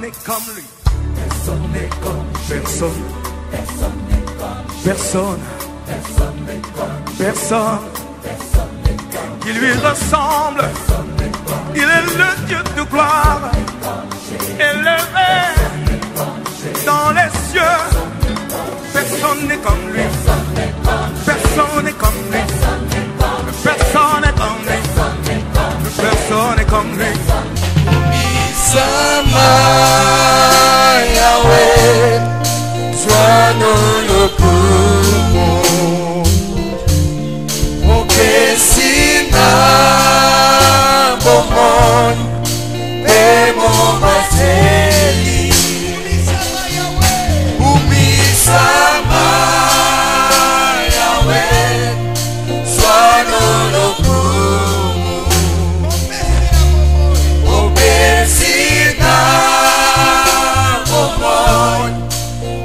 n'est comme lui. Personne n'est comme lui. Personne. Qui lui ressemble. Il est le Dieu de gloire. Élevé dans les cieux. Personne n'est comme lui. Personne n'est comme lui. Personne n'est comme lui. Personne n'est comme lui. Sama Yahweh, sois le poumon. Au Kessina, bon monde, et mon Baseli. Oumi Sama Yahweh, sois le poumon. Au Kessina, bon monde,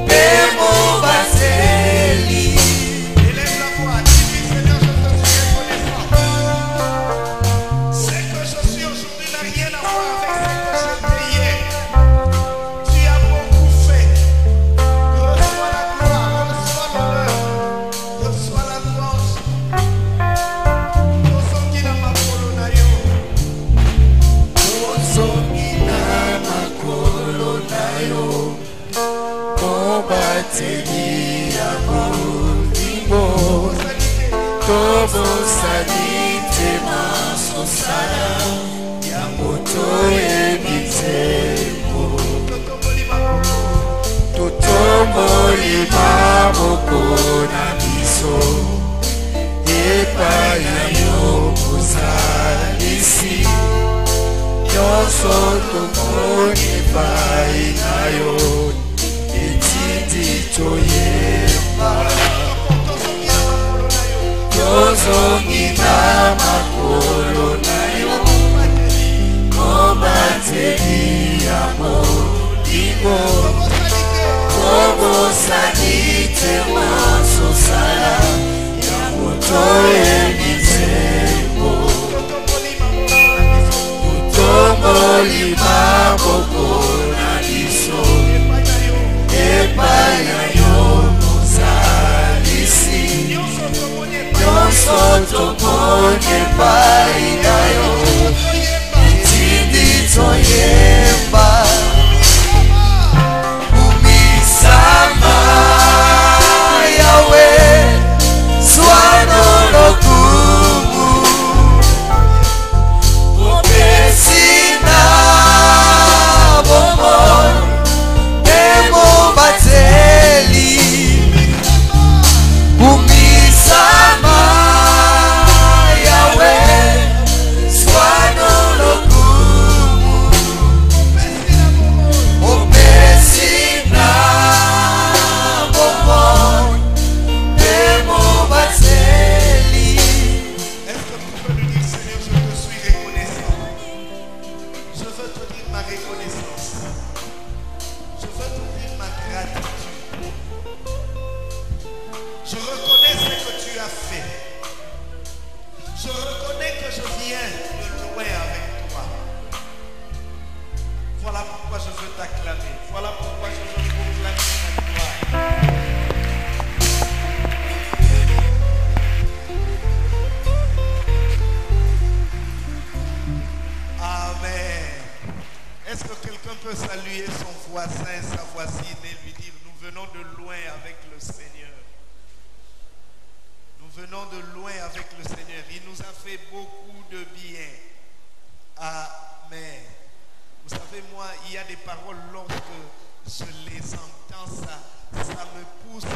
et mon Baseli. Élève la voix, dis-lui Seigneur, je te suis reconnaissant. Ce que je suis aujourd'hui n'a rien à voir avec ce que j'étais hier. Tu as beaucoup fait. Reçois la gloire, reçois l'honneur, reçois la louange. Tosongina makolo na yo. Tosongina makolo na yo, mobateli ya molimo. Tobosalite masosala ya moto ebitemo. Totomboli maboko na biso epai na yo bozalisi. Nyonso tomoni epai na yo etindi toyemba. Tozongina makolo na yo, mobateli ya molimo. Tobosalite masosala ya moto ebitemo. Totomboli maboko na biso epai na yo bozalisi. Nyonso tomoni epai na yo etindi toyemba. Umisama Yahweh, sois le kumu. Opesina bomon emo bateli. Umisama Yahweh, sois le kumu. Opesina bomon emo bateli. Est-ce que vous pouvez lui dire Seigneur, je te suis reconnaissant. Je veux te dire ma reconnaissance. Je veux te dire ma gratitude. Je reconnais ce que tu as fait. Je reconnais que je viens de loin avec toi. Voilà pourquoi je veux t'acclamer. Voilà pourquoi je veux proclamer ta gloire. Amen. Est-ce que quelqu'un peut saluer son voisin, sa voisine et lui dire nous venons de loin avec le Seigneur. Nous venons de loin avec le Seigneur. Il nous a fait beaucoup de bien. Amen. Vous savez, moi, il y a des paroles, lorsque je les entends, ça me pousse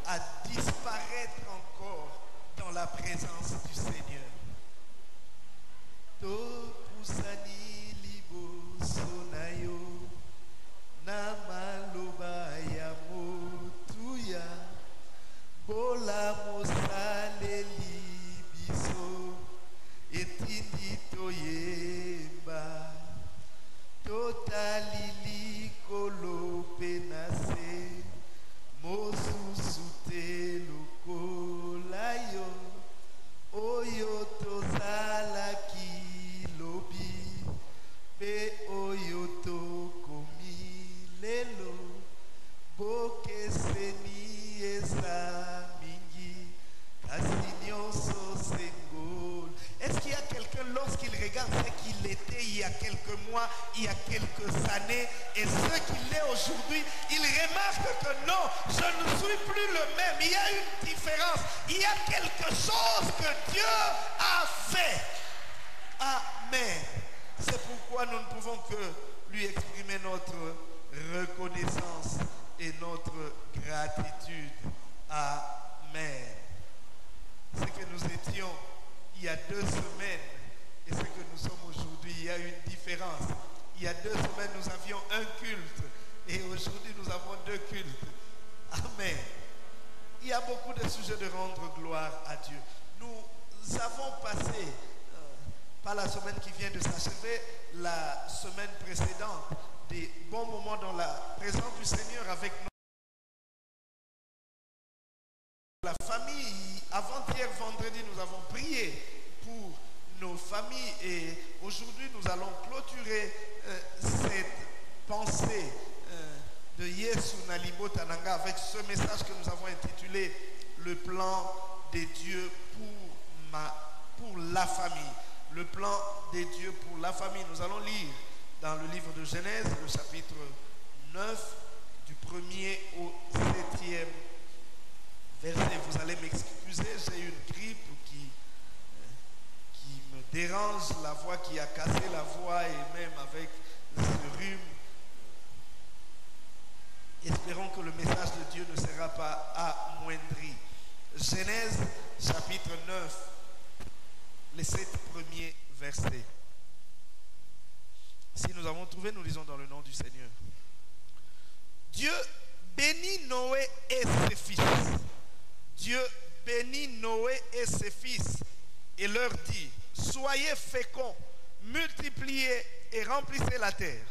à disparaître encore dans la présence du Seigneur. To pusani liboso na yo, na maloba ya motuya, bola mosaleli biso, etindi toyemba, totalili kolope na se, mosusu te lokola yo, oyo tozalaki lobi, pe oyo tokomi lelo bokeseni eza mingi kasi nyonso sengol. Est-ce qu'il y a quelqu'un, lorsqu'il regarde ce qu'il était il y a quelques mois, il y a quelques années, et ce qu'il est aujourd'hui, il remarque que non, je ne suis plus le même. Il y a une différence. Il y a quelque chose que Dieu a fait. Amen. C'est pourquoi nous ne pouvons que lui exprimer notre reconnaissance et notre gratitude. Amen. Ce que nous étions il y a 2 semaines et ce que nous sommes aujourd'hui, il y a une différence. Il y a 2 semaines, nous avions un culte et aujourd'hui, nous avons 2 cultes. Amen. Il y a beaucoup de sujets de rendre gloire à Dieu. Nous avons passé, pas la semaine qui vient de s'achever, la semaine précédente, des bons moments dans la présence du Seigneur avec la famille. Avant-hier, vendredi, nous avons prié pour nos familles et aujourd'hui, nous allons clôturer cette pensée de Yesu Nalibo Tananga avec ce message que nous avons intitulé le plan des dieux pour la famille. Le plan des dieux pour la famille. Nous allons lire dans le livre de Genèse, le chapitre 9, du 1er au 7e verset. Vous allez m'excuser, j'ai une grippe qui me dérange, la voix qui a cassé la voix et même avec ce rhume. Espérons que le message de Dieu ne sera pas amoindri. Genèse chapitre 9, les 7 premiers versets. Si nous avons trouvé, nous lisons dans le nom du Seigneur. Dieu bénit Noé et ses fils. Dieu bénit Noé et ses fils et leur dit: soyez féconds, multipliez et remplissez la terre.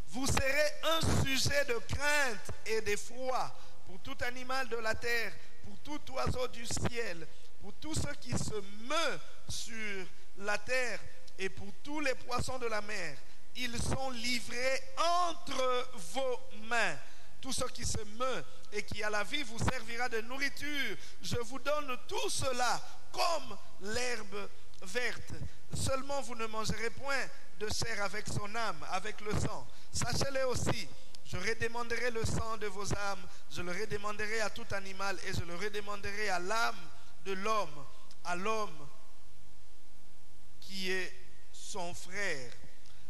Vous serez un sujet de crainte et d'effroi pour tout animal de la terre, pour tout oiseau du ciel, pour tout ce qui se meut sur la terre et pour tous les poissons de la mer. Ils sont livrés entre vos mains. Tout ce qui se meut et qui a la vie vous servira de nourriture. Je vous donne tout cela comme l'herbe verte. Seulement vous ne mangerez point de chair avec son âme, avec le sang. Sachez-le aussi, je redemanderai le sang de vos âmes, je le redemanderai à tout animal et je le redemanderai à l'âme de l'homme, à l'homme qui est son frère.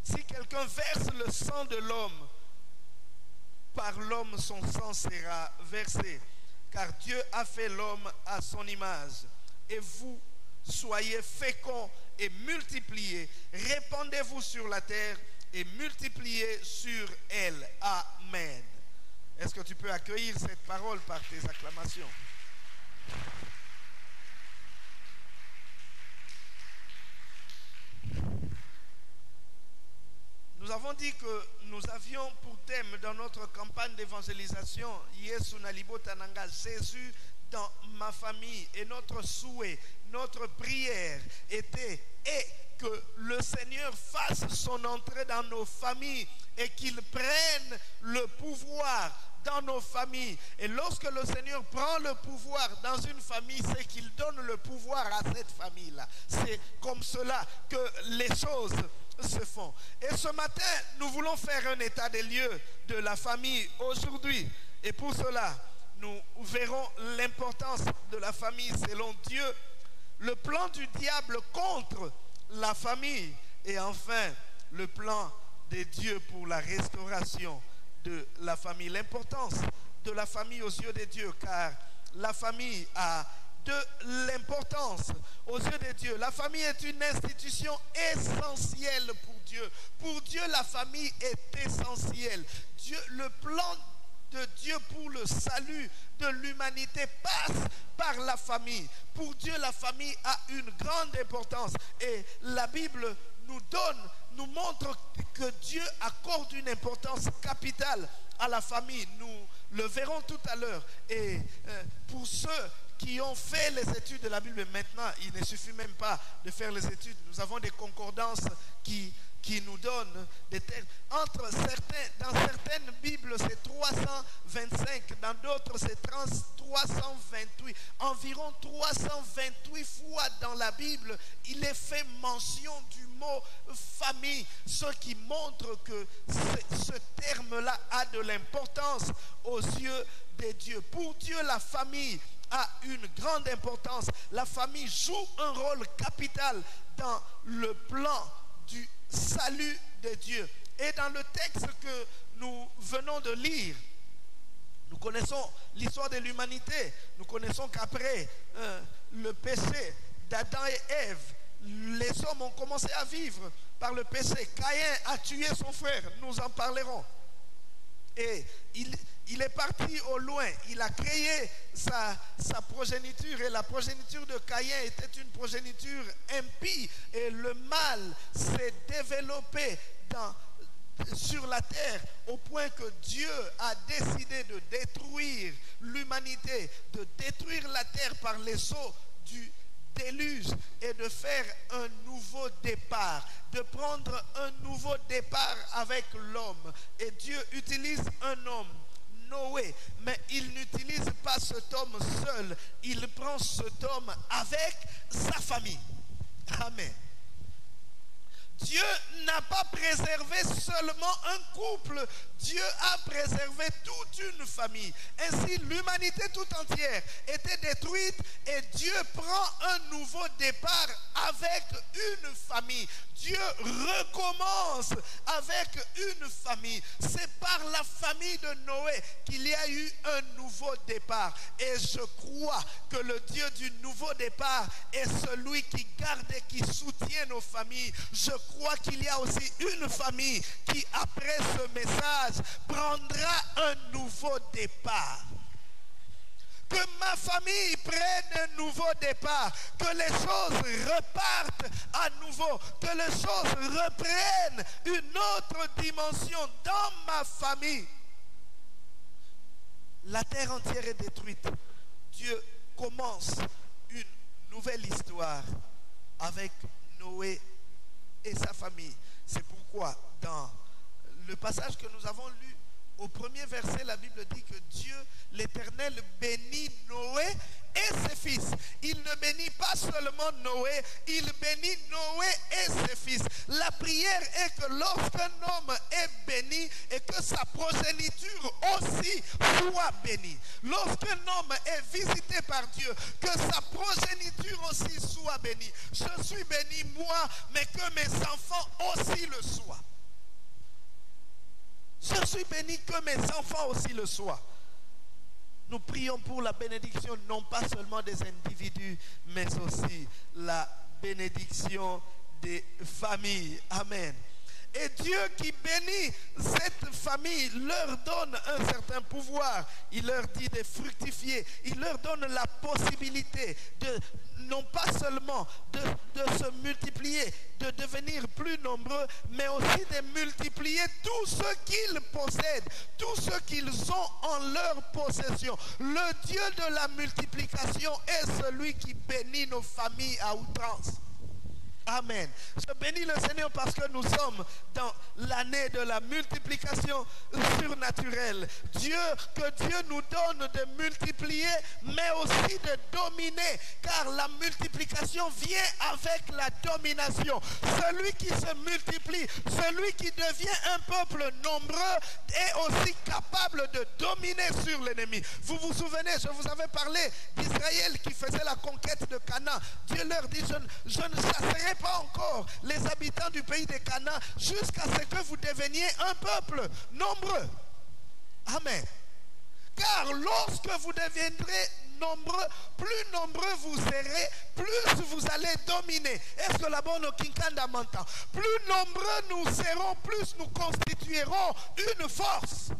Si quelqu'un verse le sang de l'homme, par l'homme son sang sera versé, car Dieu a fait l'homme à son image. Et vous, soyez féconds et multipliez, répandez-vous sur la terre et multipliez sur elle. Amen. Est-ce que tu peux accueillir cette parole par tes acclamations? Nous avons dit que nous avions pour thème dans notre campagne d'évangélisation Yesu Nalibo Tananga, Jésus dans ma famille. Et notre souhait, notre prière était que le Seigneur fasse son entrée dans nos familles et qu'il prenne le pouvoir dans nos familles. Et lorsque le Seigneur prend le pouvoir dans une famille, c'est qu'il donne le pouvoir à cette famille-là. C'est comme cela que les choses se font. Et ce matin, nous voulons faire un état des lieux de la famille aujourd'hui. Et pour cela, nous verrons l'importance de la famille selon Dieu, le plan du diable contre la famille et enfin le plan de Dieu pour la restauration de la famille. L'importance de la famille aux yeux de Dieu, car la famille a de l'importance aux yeux de Dieu. La famille est une institution essentielle pour Dieu. Pour Dieu, la famille est essentielle. Dieu, le plan de Dieu pour le salut de l'humanité passe par la famille. Pour Dieu, la famille a une grande importance. Et la Bible nous montre que Dieu accorde une importance capitale à la famille. Nous le verrons tout à l'heure. Et pour ceux qui ont fait les études de la Bible maintenant, il ne suffit même pas de faire les études. Nous avons des concordances qui qui nous donne des termes. Dans certaines Bibles, c'est 325, dans d'autres, c'est 328. Environ 328 fois dans la Bible, il est fait mention du mot famille, ce qui montre que ce terme-là a de l'importance aux yeux de Dieu. Pour Dieu, la famille a une grande importance. La famille joue un rôle capital dans le plan du salut de Dieu. Et dans le texte que nous venons de lire, nous connaissons l'histoire de l'humanité. Nous connaissons qu'après le péché d'Adam et Ève, les hommes ont commencé à vivre par le péché. Caïn a tué son frère, nous en parlerons. Et il est parti au loin, il a créé sa progéniture, et la progéniture de Caïn était une progéniture impie, et le mal s'est développé sur la terre au point que Dieu a décidé de détruire l'humanité, de détruire la terre par les eaux du déluge et de faire un nouveau départ, de prendre un nouveau départ avec l'homme. Et Dieu utilise un homme, Noé, mais il n'utilise pas cet homme seul, il prend cet homme avec sa famille. Amen. Dieu n'a pas préservé seulement un couple, Dieu a préservé toute une famille. Ainsi, l'humanité tout entière était détruite et Dieu prend un nouveau départ avec une famille. Dieu recommence avec une famille. C'est par la famille de Noé qu'il y a eu un nouveau départ. Et je crois que le Dieu du nouveau départ est celui qui garde et qui soutient nos familles. Je crois qu'il y a aussi une famille qui, après ce message, prendra un nouveau départ. Que ma famille prenne un nouveau départ, que les choses repartent à nouveau, que les choses reprennent une autre dimension dans ma famille. La terre entière est détruite. Dieu commence une nouvelle histoire avec Noé et sa famille. C'est pourquoi dans le passage que nous avons lu, au premier verset, la Bible dit que Dieu, l'Éternel, bénit Noé et ses fils. Il ne bénit pas seulement Noé, il bénit Noé et ses fils. La prière est que lorsqu'un homme est béni et que sa progéniture aussi soit bénie. Lorsqu'un homme est visité par Dieu, que sa progéniture aussi soit bénie. Je suis béni moi, mais que mes enfants aussi le soient. Je suis béni, que mes enfants aussi le soient. Nous prions pour la bénédiction non pas seulement des individus, mais aussi la bénédiction des familles. Amen. Et Dieu qui bénit cette famille leur donne un certain pouvoir. Il leur dit de fructifier. Il leur donne la possibilité de, non pas seulement de se multiplier, de devenir plus nombreux, mais aussi de multiplier tout ce qu'ils possèdent, tout ce qu'ils ont en leur possession. Le Dieu de la multiplication est celui qui bénit nos familles à outrance. Amen. Je bénis le Seigneur parce que nous sommes dans l'année de la multiplication surnaturelle. Que Dieu nous donne de multiplier, mais aussi de dominer, car la multiplication vient avec la domination. Celui qui se multiplie, celui qui devient un peuple nombreux est aussi capable de dominer sur l'ennemi. Vous vous souvenez, je vous avais parlé d'Israël qui faisait la conquête de Canaan. Dieu leur dit, je ne chasserai pas encore les habitants du pays de Canaan jusqu'à ce que vous deveniez un peuple nombreux. Amen. Car lorsque vous deviendrez nombreux, plus nombreux vous serez, plus vous allez dominer. Est-ce que la bonne Kinkanda m'entend? Plus nombreux nous serons, plus nous constituerons une force.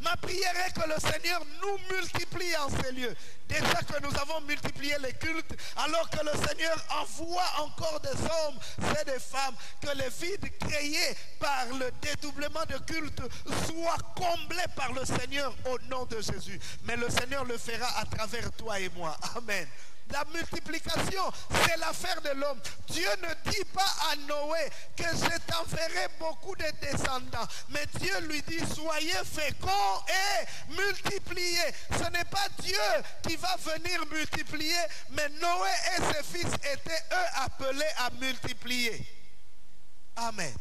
Ma prière est que le Seigneur nous multiplie en ces lieux. Déjà que nous avons multiplié les cultes, alors que le Seigneur envoie encore des hommes et des femmes, que les vides créés par le dédoublement de culte soient comblés par le Seigneur au nom de Jésus. Mais le Seigneur le fera à travers toi et moi. Amen. La multiplication, c'est l'affaire de l'homme. Dieu ne dit pas à Noé que je t'enverrai beaucoup de descendants. Mais Dieu lui dit, soyez féconds et multipliez. Ce n'est pas Dieu qui va venir multiplier, mais Noé et ses fils étaient eux appelés à multiplier. Amen.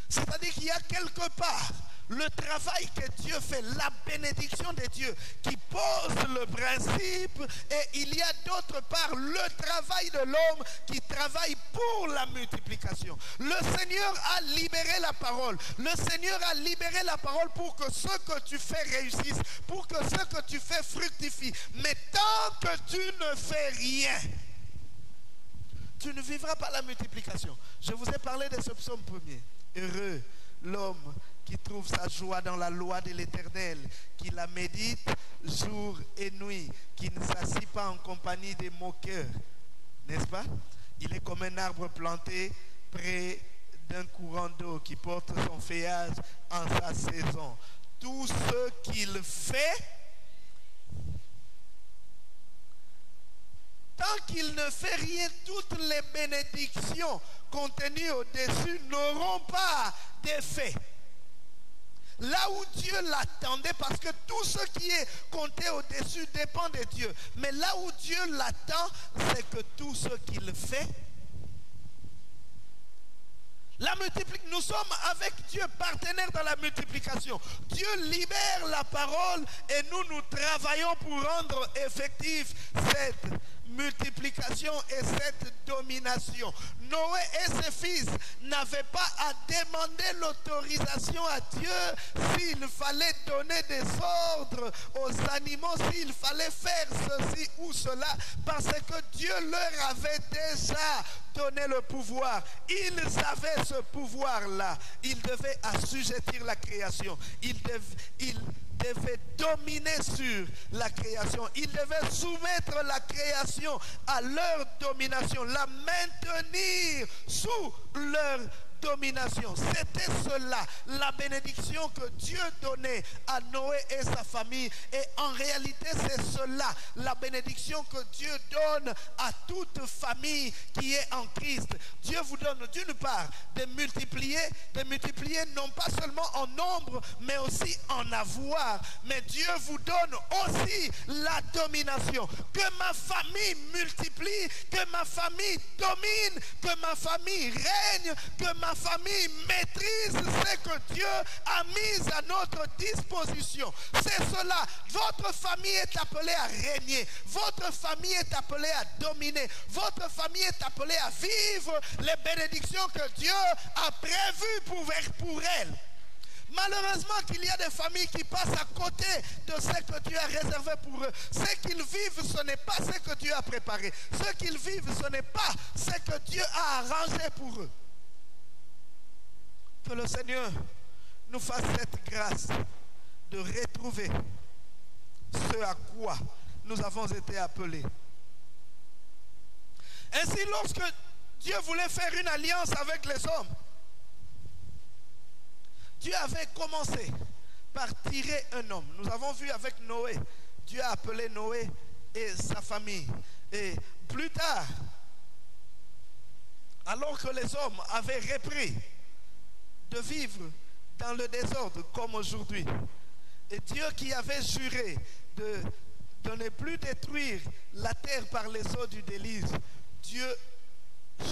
C'est-à-dire qu'il y a quelque part le travail que Dieu fait, la bénédiction de Dieu qui pose le principe, et il y a d'autre part le travail de l'homme qui travaille pour la multiplication. Le Seigneur a libéré la parole. Le Seigneur a libéré la parole pour que ce que tu fais réussisse, pour que ce que tu fais fructifie. Mais tant que tu ne fais rien, tu ne vivras pas la multiplication. Je vous ai parlé de ce psaume premier. Heureux l'homme qui trouve sa joie dans la loi de l'Éternel, qui la médite jour et nuit, qui ne s'assit pas en compagnie des moqueurs. N'est-ce pas? Il est comme un arbre planté près d'un courant d'eau qui porte son feuillage en sa saison. Tout ce qu'il fait, tant qu'il ne fait rien, toutes les bénédictions contenues au-dessus n'auront pas d'effet. Là où Dieu l'attendait, parce que tout ce qui est compté au-dessus dépend de Dieu. Mais là où Dieu l'attend, c'est que tout ce qu'il fait, la multiplication, nous sommes avec Dieu partenaires dans la multiplication. Dieu libère la parole et nous travaillons pour rendre effectif cette multiplication et cette domination. Noé et ses fils n'avaient pas à demander l'autorisation à Dieu s'il fallait donner des ordres aux animaux, s'il fallait faire ceci ou cela, parce que Dieu leur avait déjà donné le pouvoir. Ils avaient ce pouvoir-là. Ils devaient assujettir la création. Ils devaient dominer sur la création. Ils devaient soumettre la création à leur domination, la maintenir sous leur domination. C'était cela, la bénédiction que Dieu donnait à Noé et sa famille. Et en réalité, c'est cela, la bénédiction que Dieu donne à toute famille qui est en Christ. Dieu vous donne d'une part de multiplier non pas seulement en nombre, mais aussi en avoir. Mais Dieu vous donne aussi la domination. Que ma famille multiplie, que ma famille domine, que ma famille règne, que ma famille maîtrise ce que Dieu a mis à notre disposition. C'est cela. Votre famille est appelée à régner. Votre famille est appelée à dominer. Votre famille est appelée à vivre les bénédictions que Dieu a prévues pour elle. Malheureusement qu'il y a des familles qui passent à côté de ce que Dieu a réservé pour eux. Ce qu'ils vivent, ce n'est pas ce que Dieu a préparé. Ce qu'ils vivent, ce n'est pas ce que Dieu a arrangé pour eux. Que le Seigneur nous fasse cette grâce de retrouver ce à quoi nous avons été appelés. Ainsi, lorsque Dieu voulait faire une alliance avec les hommes, Dieu avait commencé par tirer un homme. Nous avons vu avec Noé, Dieu a appelé Noé et sa famille. Et plus tard, alors que les hommes avaient repris de vivre dans le désordre comme aujourd'hui, et Dieu qui avait juré de ne plus détruire la terre par les eaux du déluge, Dieu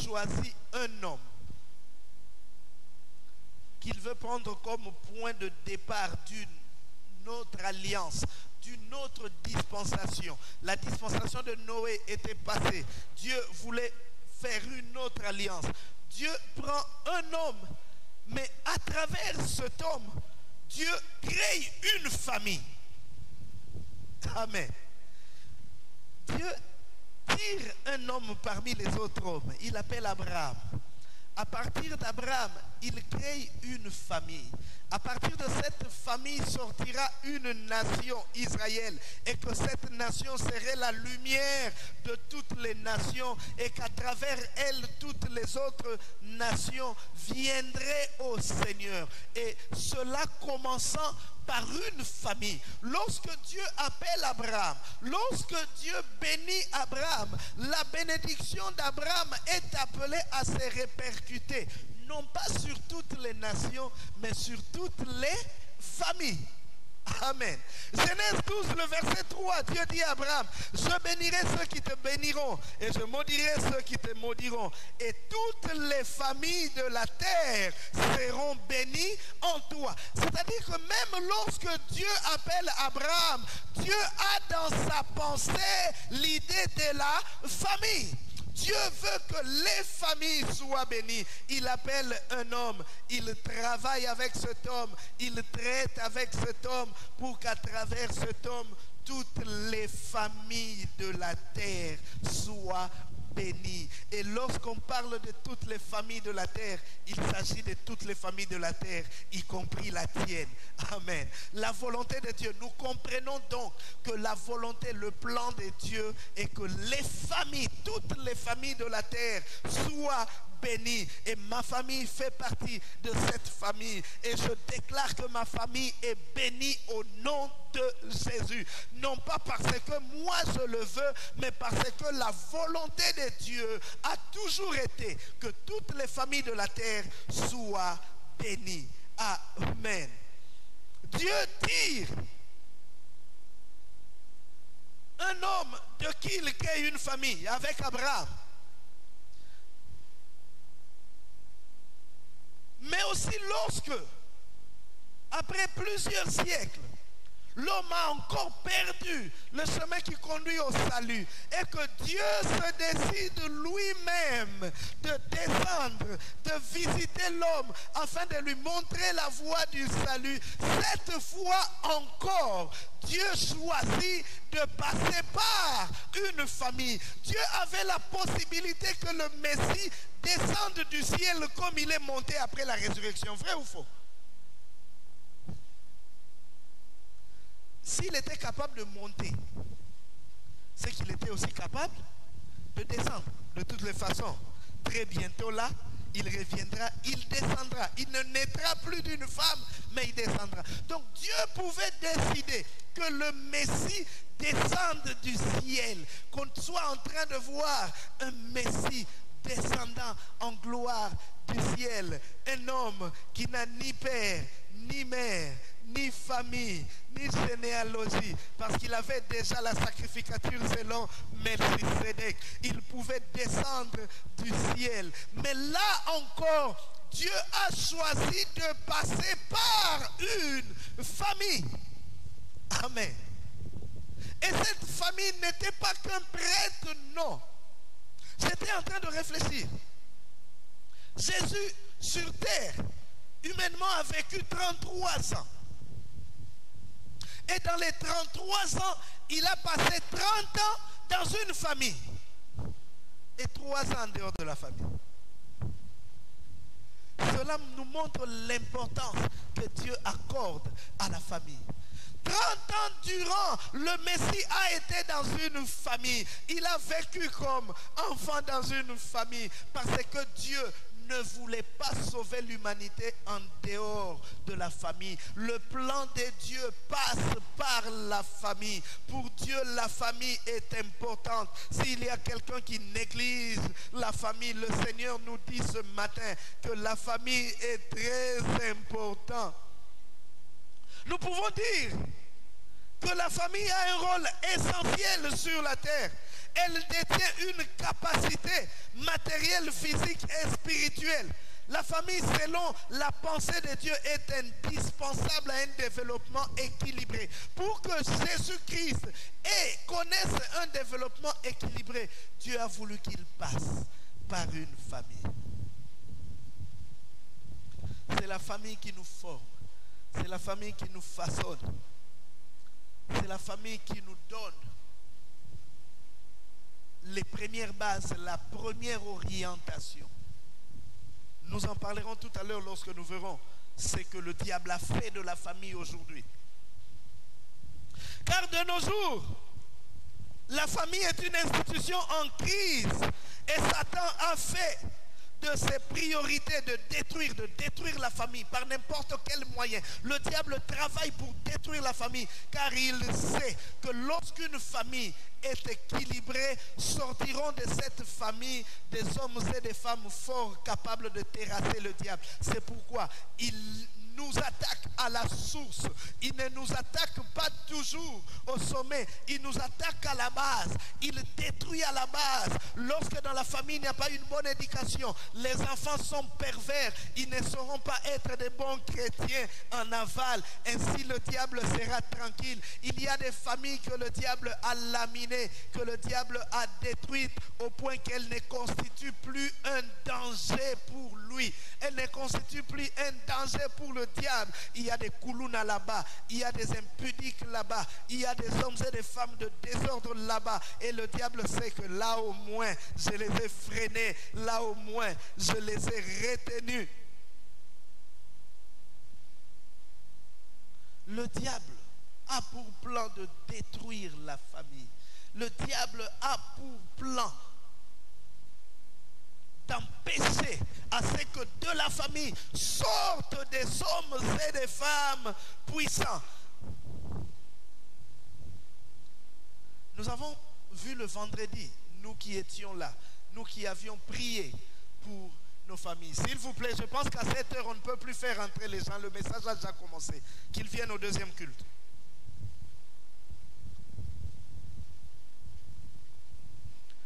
choisit un homme qu'il veut prendre comme point de départ d'une autre alliance, d'une autre dispensation. La dispensation de Noé était passée. Dieu voulait faire une autre alliance. Dieu prend un homme, mais à travers cet homme, Dieu crée une famille. Amen. Dieu tire un homme parmi les autres hommes. Il appelle Abraham. à partir d'Abraham, il crée une famille. À partir de cette famille sortira une nation, Israël, et que cette nation serait la lumière de toutes les nations et qu'à travers elle, toutes les autres nations viendraient au Seigneur. Et cela commençant par une famille. Lorsque Dieu appelle Abraham, lorsque Dieu bénit Abraham, la bénédiction d'Abraham est appelée à se répercuter, non pas sur toutes les nations, mais sur toutes les familles. Amen. Genèse 12, le verset 3, Dieu dit à Abraham, je bénirai ceux qui te béniront et je maudirai ceux qui te maudiront. Et toutes les familles de la terre seront bénies en toi. C'est-à-dire que même lorsque Dieu appelle Abraham, Dieu a dans sa pensée l'idée de la famille. Dieu veut que les familles soient bénies. Il appelle un homme, il travaille avec cet homme, il traite avec cet homme pour qu'à travers cet homme, toutes les familles de la terre soient bénies. Et lorsqu'on parle de toutes les familles de la terre, il s'agit de toutes les familles de la terre, y compris la tienne. Amen. La volonté de Dieu. Nous comprenons donc que la volonté, le plan de Dieu est que les familles, toutes les familles de la terre soient bénies. Et ma famille fait partie de cette famille. Et je déclare que ma famille est bénie au nom de Jésus. Non pas parce que moi je le veux, mais parce que la volonté de Dieu a toujours été que toutes les familles de la terre soient bénies. Amen. Dieu tire un homme de qui il crée une famille avec Abraham. Mais aussi lorsque, après plusieurs siècles, l'homme a encore perdu le chemin qui conduit au salut et que Dieu se décide lui-même de descendre, de visiter l'homme afin de lui montrer la voie du salut. Cette fois encore, Dieu choisit de passer par une famille. Dieu avait la possibilité que le Messie descende du ciel comme il est monté après la résurrection. Vrai ou faux? S'il était capable de monter, c'est qu'il était aussi capable de descendre. De toutes les façons, très bientôt là, il reviendra, il descendra. Il ne naîtra plus d'une femme, mais il descendra. Donc Dieu pouvait décider que le Messie descende du ciel, qu'on soit en train de voir un Messie descendant en gloire du ciel. Un homme qui n'a ni père, ni mère, ni famille, ni généalogie, parce qu'il avait déjà la sacrificature selon Melchisédek. Il pouvait descendre du ciel. Mais là encore, Dieu a choisi de passer par une famille. Amen. Et cette famille n'était pas qu'un prêtre, non. J'étais en train de réfléchir. Jésus, sur terre, humainement, a vécu 33 ans. Et dans les 33 ans, il a passé 30 ans dans une famille. Et 3 ans en dehors de la famille. Cela nous montre l'importance que Dieu accorde à la famille. 30 ans durant, le Messie a été dans une famille. Il a vécu comme enfant dans une famille parce que Dieu ne voulait pas sauver l'humanité en dehors de la famille. Le plan de Dieu passe par la famille. Pour Dieu, la famille est importante. S'il y a quelqu'un qui néglige la famille, le Seigneur nous dit ce matin que la famille est très importante. Nous pouvons dire que la famille a un rôle essentiel sur la terre. Elle détient une capacité matérielle, physique et spirituelle. La famille, selon la pensée de Dieu, est indispensable à un développement équilibré. Pour que Jésus-Christ connaisse un développement équilibré, Dieu a voulu qu'il passe par une famille. C'est la famille qui nous forme. C'est la famille qui nous façonne. C'est la famille qui nous donne les premières bases, la première orientation. Nous en parlerons tout à l'heure lorsque nous verrons ce que le diable a fait de la famille aujourd'hui. Car de nos jours, la famille est une institution en crise et Satan a fait de ses priorités de détruire la famille par n'importe quel moyen. Le diable travaille pour détruire la famille car il sait que lorsqu'une famille est équilibrée, sortiront de cette famille des hommes et des femmes forts capables de terrasser le diable. C'est pourquoi il nous attaque à la source. Il ne nous attaque pas toujours au sommet. Il nous attaque à la base. Il détruit à la base. Lorsque dans la famille il n'y a pas une bonne éducation, les enfants sont pervers. Ils ne sauront pas être des bons chrétiens en aval. Ainsi le diable sera tranquille. Il y a des familles que le diable a laminées, que le diable a détruites au point qu'elles ne constituent plus un danger pour lui. Elles ne constituent plus un danger pour le diable. Il y a des koulouna là-bas, il y a des impudiques là-bas, il y a des hommes et des femmes de désordre là-bas. Et le diable sait que là au moins je les ai freinés, là au moins je les ai retenus. Le diable a pour plan de détruire la famille. Le diable a pour plan d'empêcher à ce que de la famille sortent des hommes et des femmes puissants. Nous avons vu le vendredi, nous qui étions là, nous qui avions prié pour nos familles. S'il vous plaît, je pense qu'à cette heure, on ne peut plus faire entrer les gens. Le message a déjà commencé. Qu'ils viennent au deuxième culte.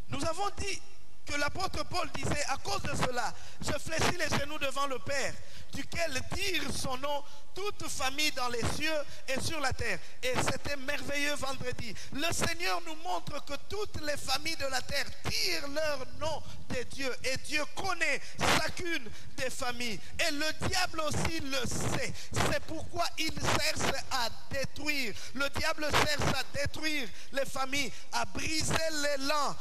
Nous avons dit que l'apôtre Paul disait, à cause de cela, je fléchis les genoux devant le Père, duquel tire son nom toute famille dans les cieux et sur la terre. Et c'était merveilleux vendredi. Le Seigneur nous montre que toutes les familles de la terre tirent leur nom de Dieu. Et Dieu connaît chacune des familles. Et le diable aussi le sait. C'est pourquoi il cherche à détruire. Le diable cherche à détruire les familles, à briser l'élan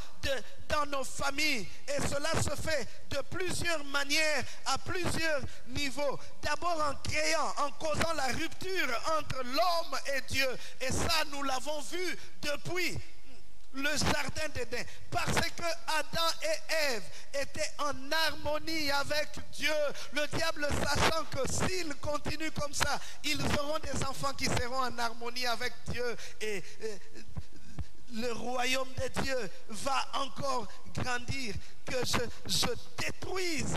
dans nos familles. Et cela se fait de plusieurs manières, à plusieurs niveaux. D'abord en créant, en causant la rupture entre l'homme et Dieu. Et ça, nous l'avons vu depuis le jardin d'Éden. Parce que Adam et Ève étaient en harmonie avec Dieu. Le diable, sachant que s'ils continuent comme ça, ils auront des enfants qui seront en harmonie avec Dieu. Et le royaume de Dieu va encore grandir. Que je détruise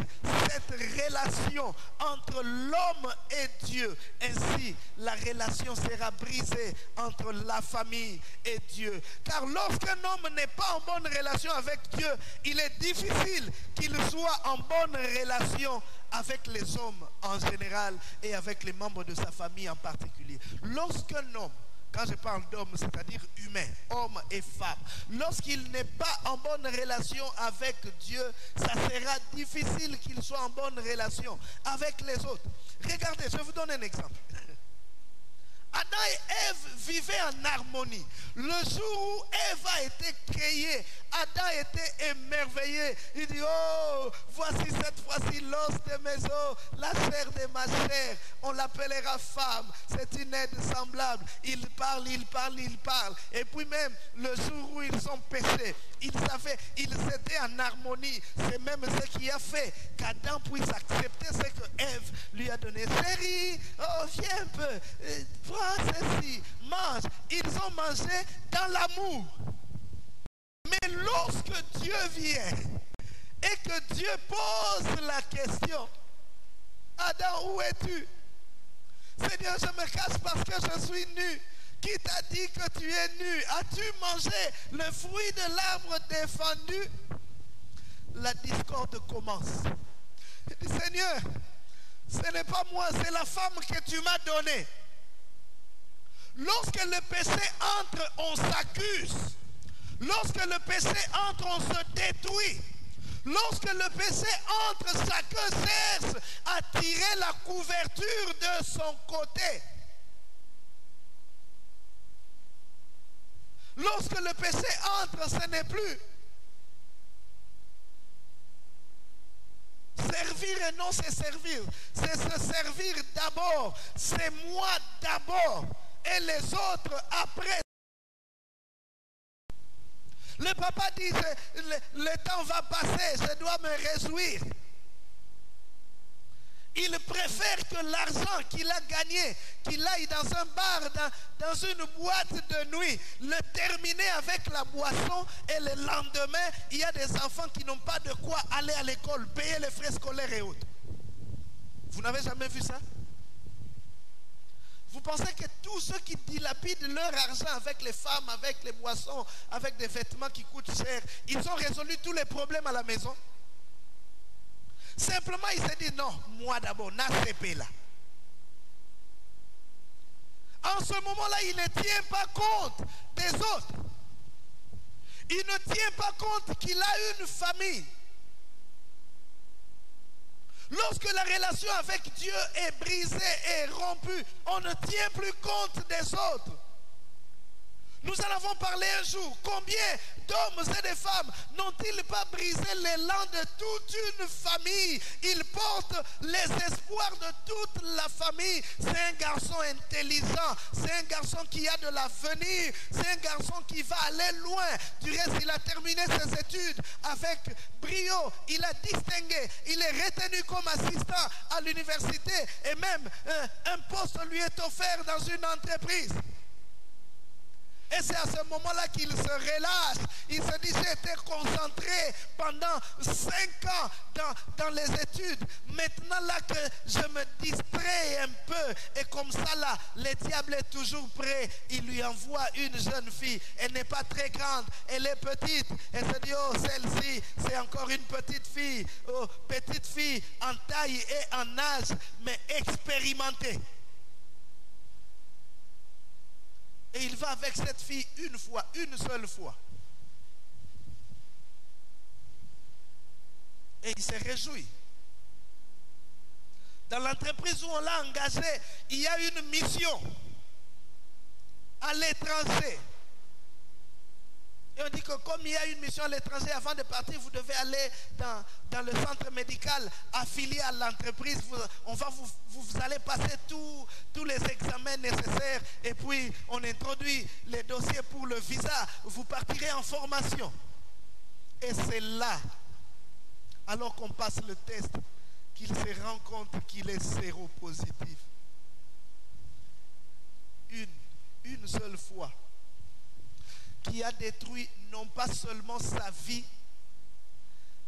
cette relation entre l'homme et Dieu. Ainsi, la relation sera brisée entre la famille et Dieu. Car lorsqu'un homme n'est pas en bonne relation avec Dieu, il est difficile qu'il soit en bonne relation avec les hommes en général et avec les membres de sa famille en particulier. Lorsqu'un homme, quand je parle d'homme, c'est-à-dire humain, homme et femme, lorsqu'il n'est pas en bonne relation avec Dieu, ça sera difficile qu'il soit en bonne relation avec les autres. Regardez, je vous donne un exemple. Adam et Ève vivaient en harmonie. Le jour où Ève a été créée, Adam était émerveillé. Il dit, oh, voici cette fois-ci l'os de mes os, la chair de ma chair. On l'appellera femme. C'est une aide semblable. Il parle, il parle, il parle. Et puis même, le jour où ils ont péché, ils étaient en harmonie. C'est même ce qui a fait qu'Adam puisse accepter ce que Ève lui a donné. Chérie, oh, viens un peu. Prends ceci, mange. Ils ont mangé dans l'amour. Mais lorsque Dieu vient et que Dieu pose la question, Adam, où es-tu? Seigneur, je me cache parce que je suis nu. Qui t'a dit que tu es nu? As-tu mangé le fruit de l'arbre défendu? La discorde commence. Il dit, Seigneur, ce n'est pas moi, c'est la femme que tu m'as donnée. Lorsque le péché entre, on s'accuse. Lorsque le péché entre, on se détruit. Lorsque le péché entre, chacun cherche à tirer la couverture de son côté. Lorsque le péché entre, ce n'est plus Servir et non se servir. C'est se servir d'abord. C'est moi d'abord. Et les autres après. Le papa dit, le temps va passer, je dois me réjouir. Il préfère que l'argent qu'il a gagné, qu'il aille dans un bar, dans une boîte de nuit, le terminer avec la boisson et le lendemain, il y a des enfants qui n'ont pas de quoi aller à l'école, payer les frais scolaires et autres. Vous n'avez jamais vu ça? Vous pensez que tous ceux qui dilapident leur argent avec les femmes, avec les boissons, avec des vêtements qui coûtent cher, ils ont résolu tous les problèmes à la maison? Simplement, il se dit non, moi d'abord, n'ACP là. En ce moment-là, il ne tient pas compte des autres. Il ne tient pas compte qu'il a une famille. Lorsque la relation avec Dieu est brisée et rompue, on ne tient plus compte des autres. Nous en avons parlé un jour. Combien d'hommes et de femmes n'ont-ils pas brisé l'élan de toute une famille? Ils portent les espoirs de toute la famille. C'est un garçon intelligent. C'est un garçon qui a de l'avenir. C'est un garçon qui va aller loin. Du reste, il a terminé ses études avec brio. Il a distingué. Il est retenu comme assistant à l'université. Et même un poste lui est offert dans une entreprise. Et c'est à ce moment-là qu'il se relâche. Il se dit, j'ai été concentré pendant 5 ans dans les études. Maintenant là que je me distrais un peu. Et comme ça là, le diable est toujours prêt. Il lui envoie une jeune fille. Elle n'est pas très grande. Elle est petite. Elle se dit, oh celle-ci, c'est encore une petite fille. Oh, petite fille en taille et en âge, mais expérimentée. Et il va avec cette fille une fois, une seule fois. Et il se réjouit. Dans l'entreprise où on l'a engagé, il y a une mission à l'étranger. Et on dit que comme il y a une mission à l'étranger, avant de partir, vous devez aller dans le centre médical affilié à l'entreprise. Vous allez passer tous les examens nécessaires et puis on introduit les dossiers pour le visa. Vous partirez en formation. Et c'est là, alors qu'on passe le test, qu'il se rend compte qu'il est séropositif. Une seule fois. Qui a détruit non pas seulement sa vie,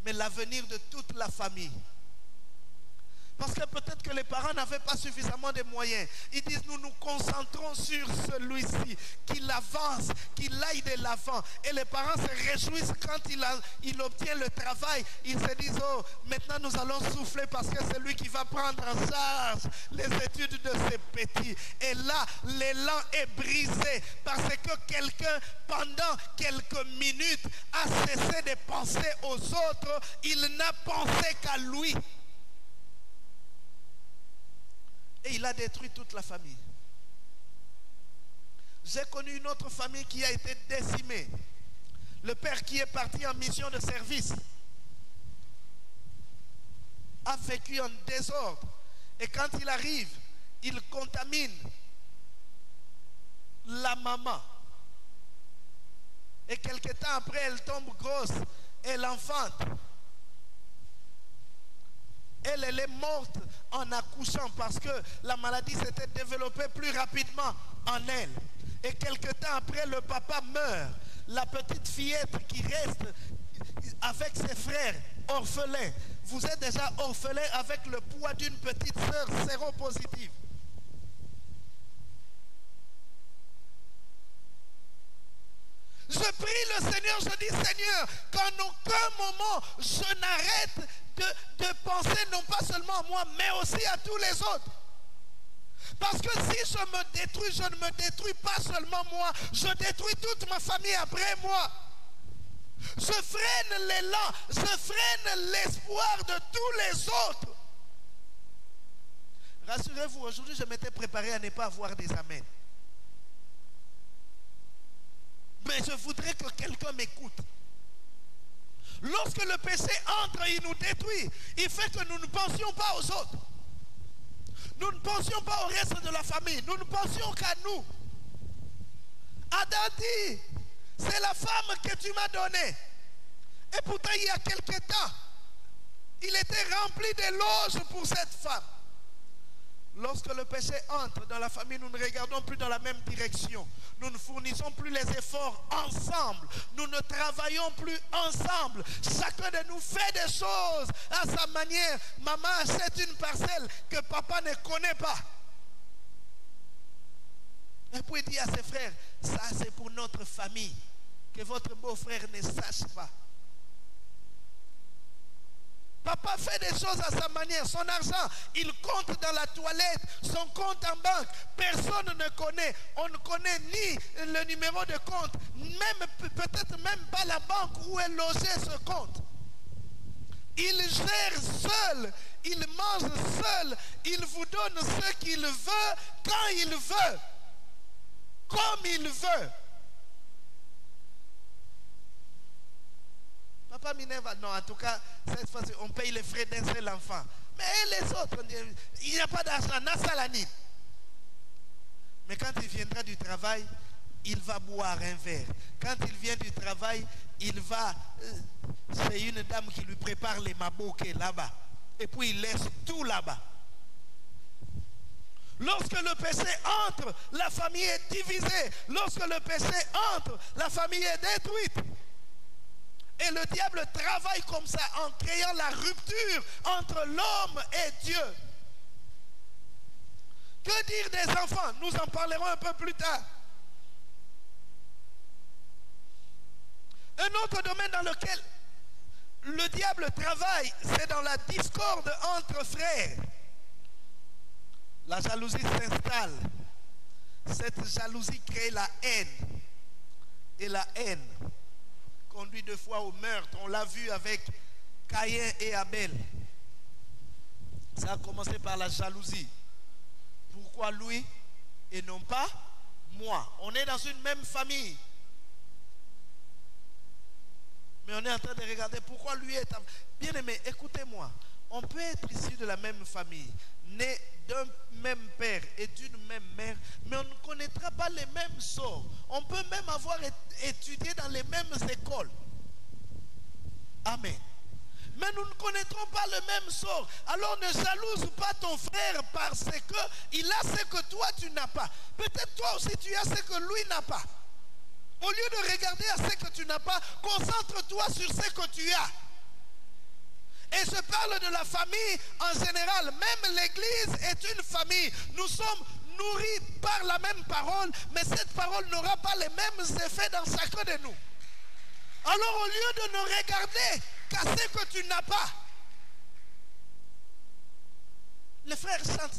mais l'avenir de toute la famille. Parce que peut-être que les parents n'avaient pas suffisamment de moyens. Ils disent, nous nous concentrons sur celui-ci, qu'il avance, qu'il aille de l'avant. Et les parents se réjouissent quand il obtient le travail. Ils se disent, oh, maintenant nous allons souffler parce que c'est lui qui va prendre en charge les études de ces petits. Et là, l'élan est brisé parce que quelqu'un, pendant quelques minutes, a cessé de penser aux autres. Il n'a pensé qu'à lui. Et il a détruit toute la famille. J'ai connu une autre famille qui a été décimée. Le père qui est parti en mission de service a vécu en désordre. Et quand il arrive, il contamine la maman. Et quelque temps après, elle tombe grosse et l'enfante. Elle est morte en accouchant parce que la maladie s'était développée plus rapidement en elle. Et quelque temps après, le papa meurt. La petite fillette qui reste avec ses frères orphelins. Vous êtes déjà orphelin avec le poids d'une petite sœur séropositive. Je prie le Seigneur, je dis Seigneur, qu'en aucun moment je n'arrête de penser non pas seulement à moi, mais aussi à tous les autres. Parce que si je me détruis, je ne me détruis pas seulement moi, je détruis toute ma famille après moi. Je freine l'élan, je freine l'espoir de tous les autres. Rassurez-vous, aujourd'hui je m'étais préparé à ne pas avoir des amens. Mais je voudrais que quelqu'un m'écoute. Lorsque le péché entre, il nous détruit. Il fait que nous ne pensions pas aux autres. Nous ne pensions pas au reste de la famille. Nous ne pensions qu'à nous. Adam dit, c'est la femme que tu m'as donnée. Et pourtant, il y a quelque temps, il était rempli d'éloges pour cette femme. Lorsque le péché entre dans la famille, nous ne regardons plus dans la même direction. Nous ne fournissons plus les efforts ensemble. Nous ne travaillons plus ensemble. Chacun de nous fait des choses à sa manière. Maman achète une parcelle que papa ne connaît pas. Et puis il dit à ses frères, ça c'est pour notre famille. Que votre beau-frère ne sache pas. Papa fait des choses à sa manière. Son argent, il compte dans la toilette. Son compte en banque, personne ne connaît. On ne connaît ni le numéro de compte, même peut-être même pas la banque où est logé ce compte. Il gère seul, il mange seul, il vous donne ce qu'il veut, quand il veut, comme il veut. Papa Minerva, non, en tout cas, cette fois-ci, on paye les frais d'un seul enfant. Mais les autres, on dit, il n'y a pas d'argent, n'a salanine. Mais quand il viendra du travail, il va boire un verre. Quand il vient du travail, il va chez une dame qui lui prépare les mabokés là-bas. Et puis il laisse tout là-bas. Lorsque le péché entre, la famille est divisée. Lorsque le péché entre, la famille est détruite. Et le diable travaille comme ça en créant la rupture entre l'homme et Dieu. Que dire des enfants? Nous en parlerons un peu plus tard. Un autre domaine dans lequel le diable travaille, c'est dans la discorde entre frères. La jalousie s'installe. Cette jalousie crée la haine. Et la haine conduit deux fois au meurtre. On l'a vu avec Caïn et Abel. Ça a commencé par la jalousie. Pourquoi lui et non pas moi? On est dans une même famille. Mais on est en train de regarder pourquoi lui est... Bien aimé, écoutez-moi. On peut être issu de la même famille, né d'un même père et d'une même mère, mais on ne connaîtra pas les mêmes sorts. On peut même avoir étudié dans les mêmes écoles. Amen. Mais nous ne connaîtrons pas le même sort. Alors ne jalouse pas ton frère parce qu'il a ce que toi tu n'as pas. Peut-être toi aussi tu as ce que lui n'a pas. Au lieu de regarder à ce que tu n'as pas, concentre-toi sur ce que tu as. Et je parle de la famille en général. Même l'Église est une famille. Nous sommes nourris par la même parole, mais cette parole n'aura pas les mêmes effets dans chacun de nous. Alors au lieu de ne regarder qu'à ce que tu n'as pas, le frère chante,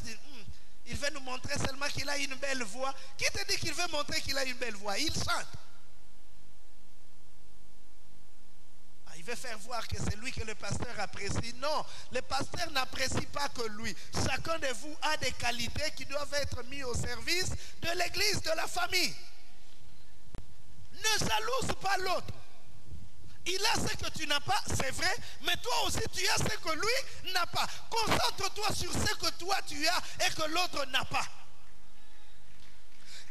il veut nous montrer seulement qu'il a une belle voix. Qui te dit qu'il veut montrer qu'il a une belle voix? Il chante. Il veut faire voir que c'est lui que le pasteur apprécie. Non, le pasteur n'apprécie pas que lui. Chacun de vous a des qualités qui doivent être mises au service de l'église, de la famille. Ne jalouse pas l'autre. Il a ce que tu n'as pas, c'est vrai, mais toi aussi tu as ce que lui n'a pas. Concentre-toi sur ce que toi tu as et que l'autre n'a pas.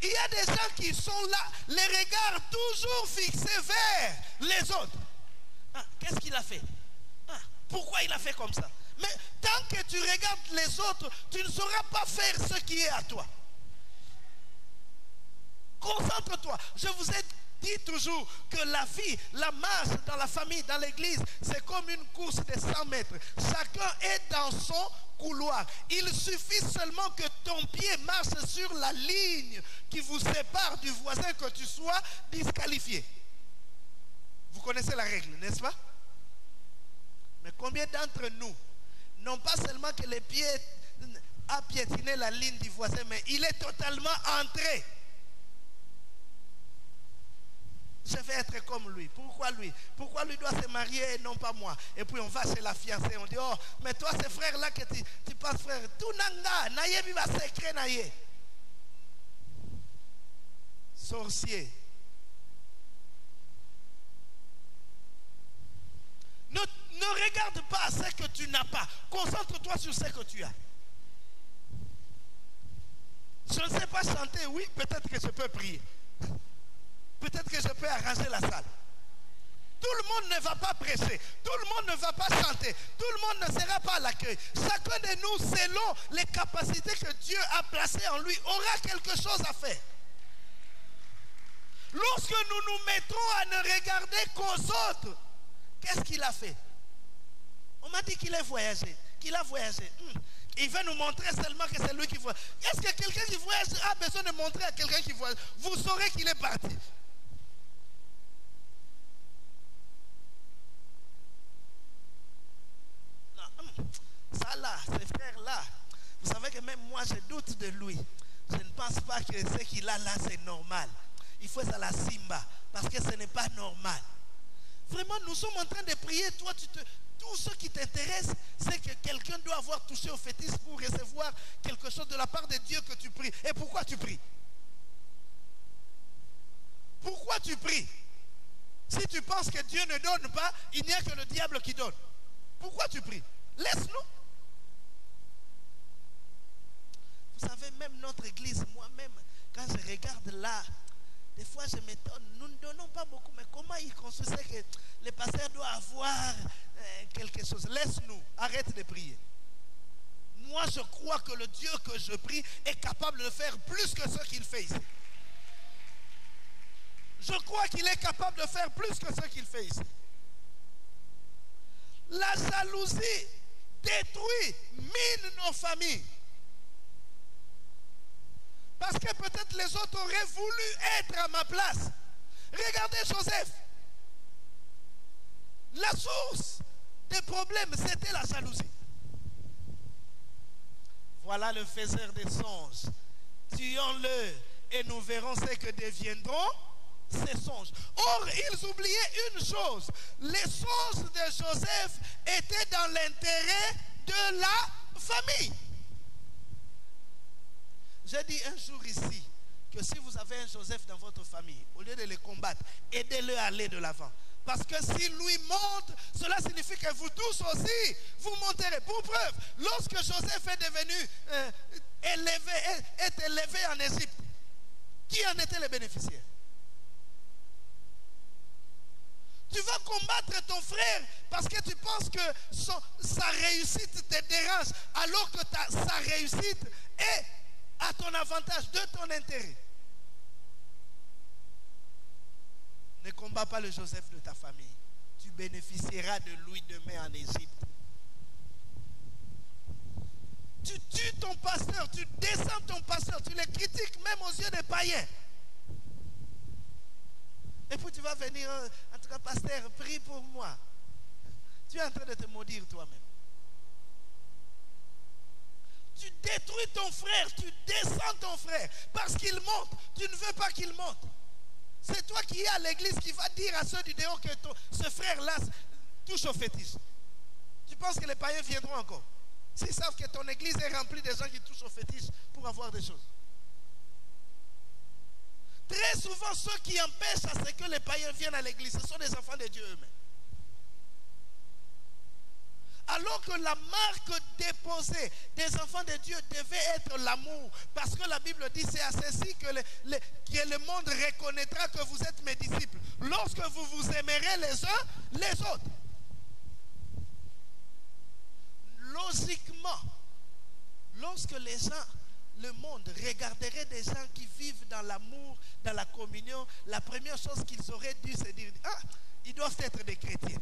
Il y a des gens qui sont là, les regards toujours fixés vers les autres. Qu'est-ce qu'il a fait? Pourquoi il a fait comme ça? Mais tant que tu regardes les autres, tu ne sauras pas faire ce qui est à toi. Concentre-toi. Je vous ai dit toujours que la vie, la marche dans la famille, dans l'église, c'est comme une course de 100 mètres. Chacun est dans son couloir. Il suffit seulement que ton pied marche sur la ligne qui vous sépare du voisin, que tu sois disqualifié. Vous connaissez la règle, n'est-ce pas? Mais combien d'entre nous n'ont pas seulement que les pieds à piétiner la ligne du voisin, mais il est totalement entré. Je vais être comme lui. Pourquoi lui? Pourquoi lui doit se marier et non pas moi? Et puis on va chez la fiancée, on dit, oh, mais toi, ce frère-là que tu passes frère, tout nanga, naye viva secret naye. Sorcier. Ne regarde pas ce que tu n'as pas. Concentre-toi sur ce que tu as. Je ne sais pas chanter, oui, peut-être que je peux prier. Peut-être que je peux arranger la salle. Tout le monde ne va pas prêcher. Tout le monde ne va pas chanter. Tout le monde ne sera pas à l'accueil. Chacun de nous, selon les capacités que Dieu a placées en lui, aura quelque chose à faire. Lorsque nous nous mettrons à ne regarder qu'aux autres, qu'est-ce qu'il a fait? On m'a dit qu'il a voyagé. Qu'il a voyagé. Il veut nous montrer seulement que c'est lui qui voyage. Est-ce que quelqu'un qui voyage a besoin de montrer à quelqu'un qui voyage? Vous saurez qu'il est parti. Non, ça là, ces frères-là, vous savez que même moi je doute de lui. Je ne pense pas que ce qu'il a là c'est normal. Il faut ça la simba, parce que ce n'est pas normal. Vraiment, nous sommes en train de prier. Toi, tout ce qui t'intéresse, c'est que quelqu'un doit avoir touché au fétiche pour recevoir quelque chose de la part de Dieu que tu pries. Et pourquoi tu pries? Pourquoi tu pries? Si tu penses que Dieu ne donne pas, il n'y a que le diable qui donne. Pourquoi tu pries? Laisse-nous. Vous savez, même notre église, moi-même, quand je regarde là, des fois je m'étonne, nous ne donnons pas beaucoup, mais comment ils construisent que les pasteurs doivent avoir quelque chose? Laisse-nous, arrête de prier. Moi je crois que le Dieu que je prie est capable de faire plus que ce qu'il fait ici. Je crois qu'il est capable de faire plus que ce qu'il fait ici. La jalousie détruit, mine nos familles. Parce que peut-être les autres auraient voulu être à ma place. Regardez Joseph. La source des problèmes, c'était la jalousie. Voilà le faiseur des songes. Tuons-le et nous verrons ce que deviendront ces songes. Or, ils oubliaient une chose. Les songes de Joseph étaient dans l'intérêt de la famille. J'ai dit un jour ici que si vous avez un Joseph dans votre famille, au lieu de le combattre, aidez-le à aller de l'avant. Parce que s'il lui monte, cela signifie que vous tous aussi, vous monterez. Pour preuve, lorsque Joseph est devenu élevé en Égypte, qui en était le bénéficiaire? Tu vas combattre ton frère parce que tu penses que sa réussite te dérange, alors que sa réussite est à ton avantage, de ton intérêt. Ne combats pas le Joseph de ta famille. Tu bénéficieras de lui demain en Égypte. Tu tues ton pasteur, tu descends ton pasteur, tu le critiques même aux yeux des païens. Et puis tu vas venir, en tout cas, pasteur, prie pour moi. Tu es en train de te maudire toi-même. Tu détruis ton frère, tu descends ton frère parce qu'il monte. Tu ne veux pas qu'il monte. C'est toi qui es à l'église qui va dire à ceux du dehors que ce frère-là touche au fétiche. Tu penses que les païens viendront encore? S'ils savent que ton église est remplie de gens qui touchent au fétiche pour avoir des choses. Très souvent, ceux qui empêchent à ce que les païens viennent à l'église, ce sont des enfants de Dieu eux-mêmes. Alors que la marque déposée des enfants de Dieu devait être l'amour. Parce que la Bible dit, c'est à ceci que le monde reconnaîtra que vous êtes mes disciples. Lorsque vous vous aimerez les uns les autres. Logiquement, lorsque les gens, le monde regarderait des gens qui vivent dans l'amour, dans la communion, la première chose qu'ils auraient dû se dire, ils doivent être des chrétiens.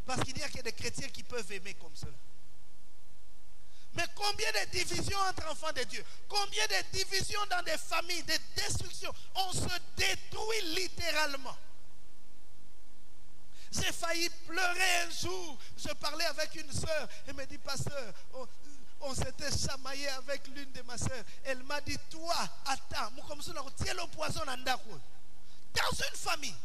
Parce qu'il n'y a que des chrétiens qui peuvent aimer comme cela. Mais combien de divisions entre enfants de Dieu? Combien de divisions dans des familles, de destructions? On se détruit littéralement. J'ai failli pleurer un jour. Je parlais avec une soeur. Elle me dit, pasteur, on s'était chamaillé avec l'une de ma soeurs. Elle m'a dit, toi, attends, comme ça, tiens le poison dans une famille.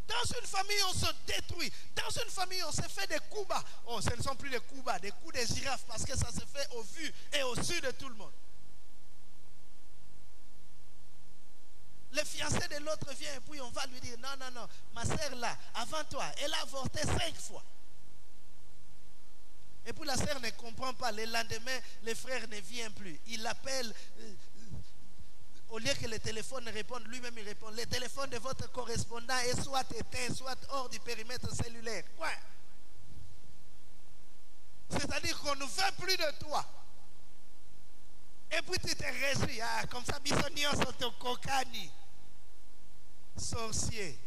Dans une famille, on se détruit. Dans une famille, on se fait des coups bas. Oh, ce ne sont plus des coups bas, des coups de girafe, parce que ça se fait au vu et au su de tout le monde. Le fiancé de l'autre vient et puis on va lui dire, non, non, non, ma sœur là, avant toi, elle a avorté 5 fois. Et puis la sœur ne comprend pas. Le lendemain, le frère ne vient plus. Il l'appelle, au lieu que le téléphone réponde, lui-même il répond. Le téléphone de votre correspondant est soit éteint, soit hors du périmètre cellulaire. Quoi? C'est-à-dire qu'on ne veut plus de toi. Et puis tu te réjouis. Ah, comme ça, bisognos sont cocani. Sorcier.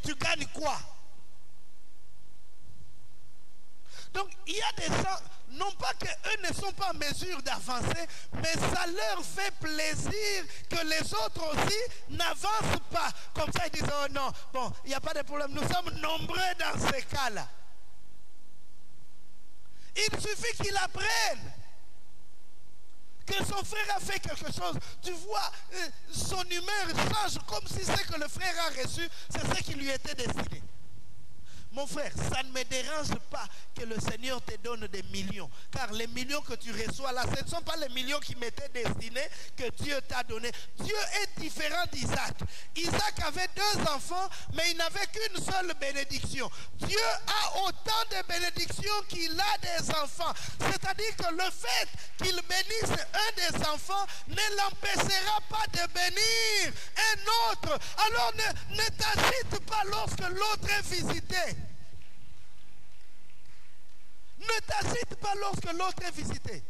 Tu gagnes quoi? Donc il y a des gens, non pas qu'eux ne sont pas en mesure d'avancer, mais ça leur fait plaisir que les autres aussi n'avancent pas. Comme ça ils disent, oh non, bon, il n'y a pas de problème, nous sommes nombreux dans ces cas-là. Il suffit qu'ils apprennent que son frère a fait quelque chose. Tu vois, son humeur change comme si ce que le frère a reçu, c'est ce qui lui était destiné. Mon frère, ça ne me dérange pas que le Seigneur te donne des millions. Car les millions que tu reçois là, ce ne sont pas les millions qui m'étaient destinés que Dieu t'a donné. Dieu est différent d'Isaac. Isaac avait 2 enfants, mais il n'avait qu'une seule bénédiction. Dieu a autant de bénédictions qu'il a des enfants. C'est-à-dire que le fait qu'il bénisse un des enfants ne l'empêchera pas de bénir un autre. Alors ne t'agite pas lorsque l'autre est visité. Ne t'agite pas lorsque l'autre est visité.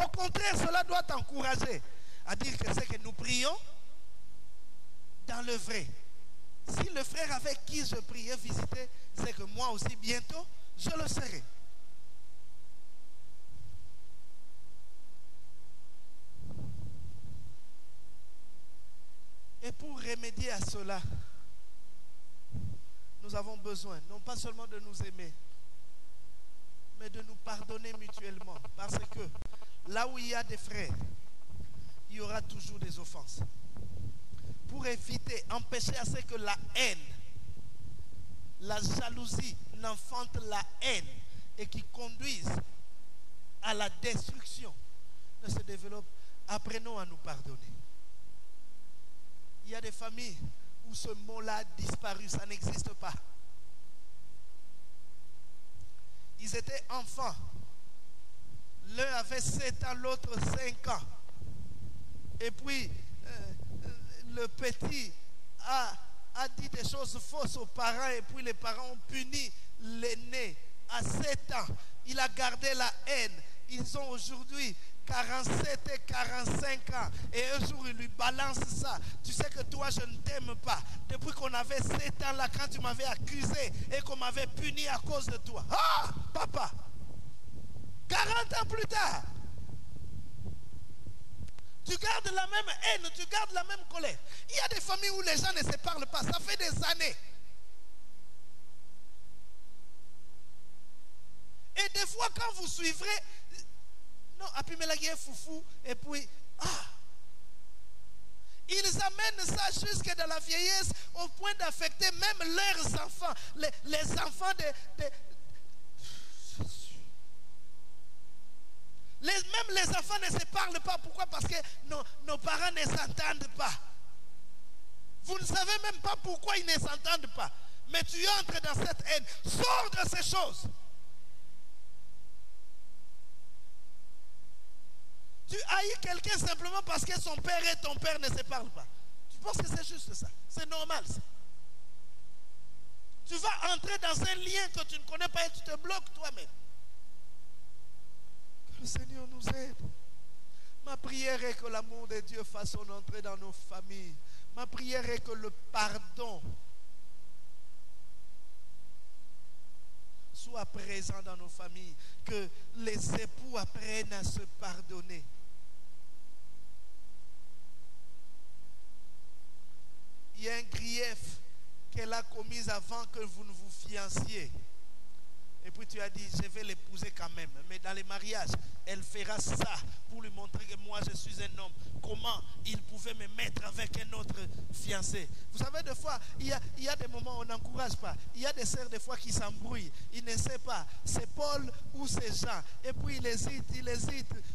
Au contraire, cela doit t'encourager à dire que c'est que nous prions dans le vrai. Si le frère avec qui je priais visiter, c'est que moi aussi bientôt, je le serai. Et pour remédier à cela, nous avons besoin, non pas seulement de nous aimer, mais de nous pardonner mutuellement. Parce que là où il y a des frères, il y aura toujours des offenses. Pour éviter, empêcher à ce que la haine, la jalousie n'enfante la haine et qui conduise à la destruction, ne se développe, apprenons à nous pardonner. Il y a des familles où ce mot-là a disparu, ça n'existe pas. Ils étaient enfants. L'un avait 7 ans, l'autre 5 ans. Et puis, le petit a dit des choses fausses aux parents et puis les parents ont puni l'aîné à 7 ans. Il a gardé la haine. Ils ont aujourd'hui 47 et 45 ans. Et un jour, il lui balance ça. Tu sais que toi, je ne t'aime pas. Depuis qu'on avait 7 ans là, quand tu m'avais accusé et qu'on m'avait puni à cause de toi. Ah, papa! 40 ans plus tard, tu gardes la même haine, tu gardes la même colère. Il y a des familles où les gens ne se parlent pas. Ça fait des années. Et des fois, quand vous suivrez... Non, Apimelaghi est foufou. Et puis, ils amènent ça jusque dans la vieillesse au point d'affecter même leurs enfants. Les enfants même les enfants ne se parlent pas. Pourquoi? Parce que nos parents ne s'entendent pas. Vous ne savez même pas pourquoi ils ne s'entendent pas. Mais tu entres dans cette haine. Sors de ces choses. Tu haïs quelqu'un simplement parce que son père et ton père ne se parlent pas. Tu penses que c'est juste ça? C'est normal ça. Tu vas entrer dans un lien que tu ne connais pas et tu te bloques toi-même. Que le Seigneur nous aide. Ma prière est que l'amour de Dieu fasse son entrée dans nos familles. Ma prière est que le pardon soit présent dans nos familles. Que les époux apprennent à se pardonner. Il y a un grief qu'elle a commis avant que vous ne vous fianciez. Et puis tu as dit, je vais l'épouser quand même. Mais dans les mariages, elle fera ça pour lui montrer que moi je suis un homme. Comment il pouvait me mettre avec un autre fiancé. Vous savez, des fois, il y a des moments où on n'encourage pas. Il y a des sœurs des fois qui s'embrouillent. Il ne sait pas, c'est Paul ou c'est Jean. Et puis il hésite,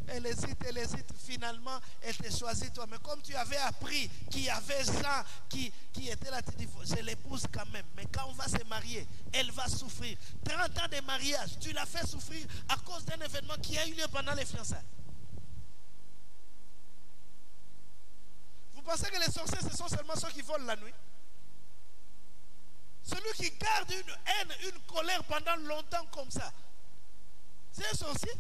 elle hésite. Finalement, elle te choisit toi. Mais comme tu avais appris qu'il y avait Jean qui était là, tu dis, je l'épouse quand même. Mais quand on va se marier, elle va souffrir. 30 ans de mariage, tu l'as fait souffrir à cause d'un événement qui a eu lieu pendant les fiançailles. Vous pensez que les sorciers, ce sont seulement ceux qui volent la nuit? Celui qui garde une haine, une colère pendant longtemps comme ça, c'est un sorcier.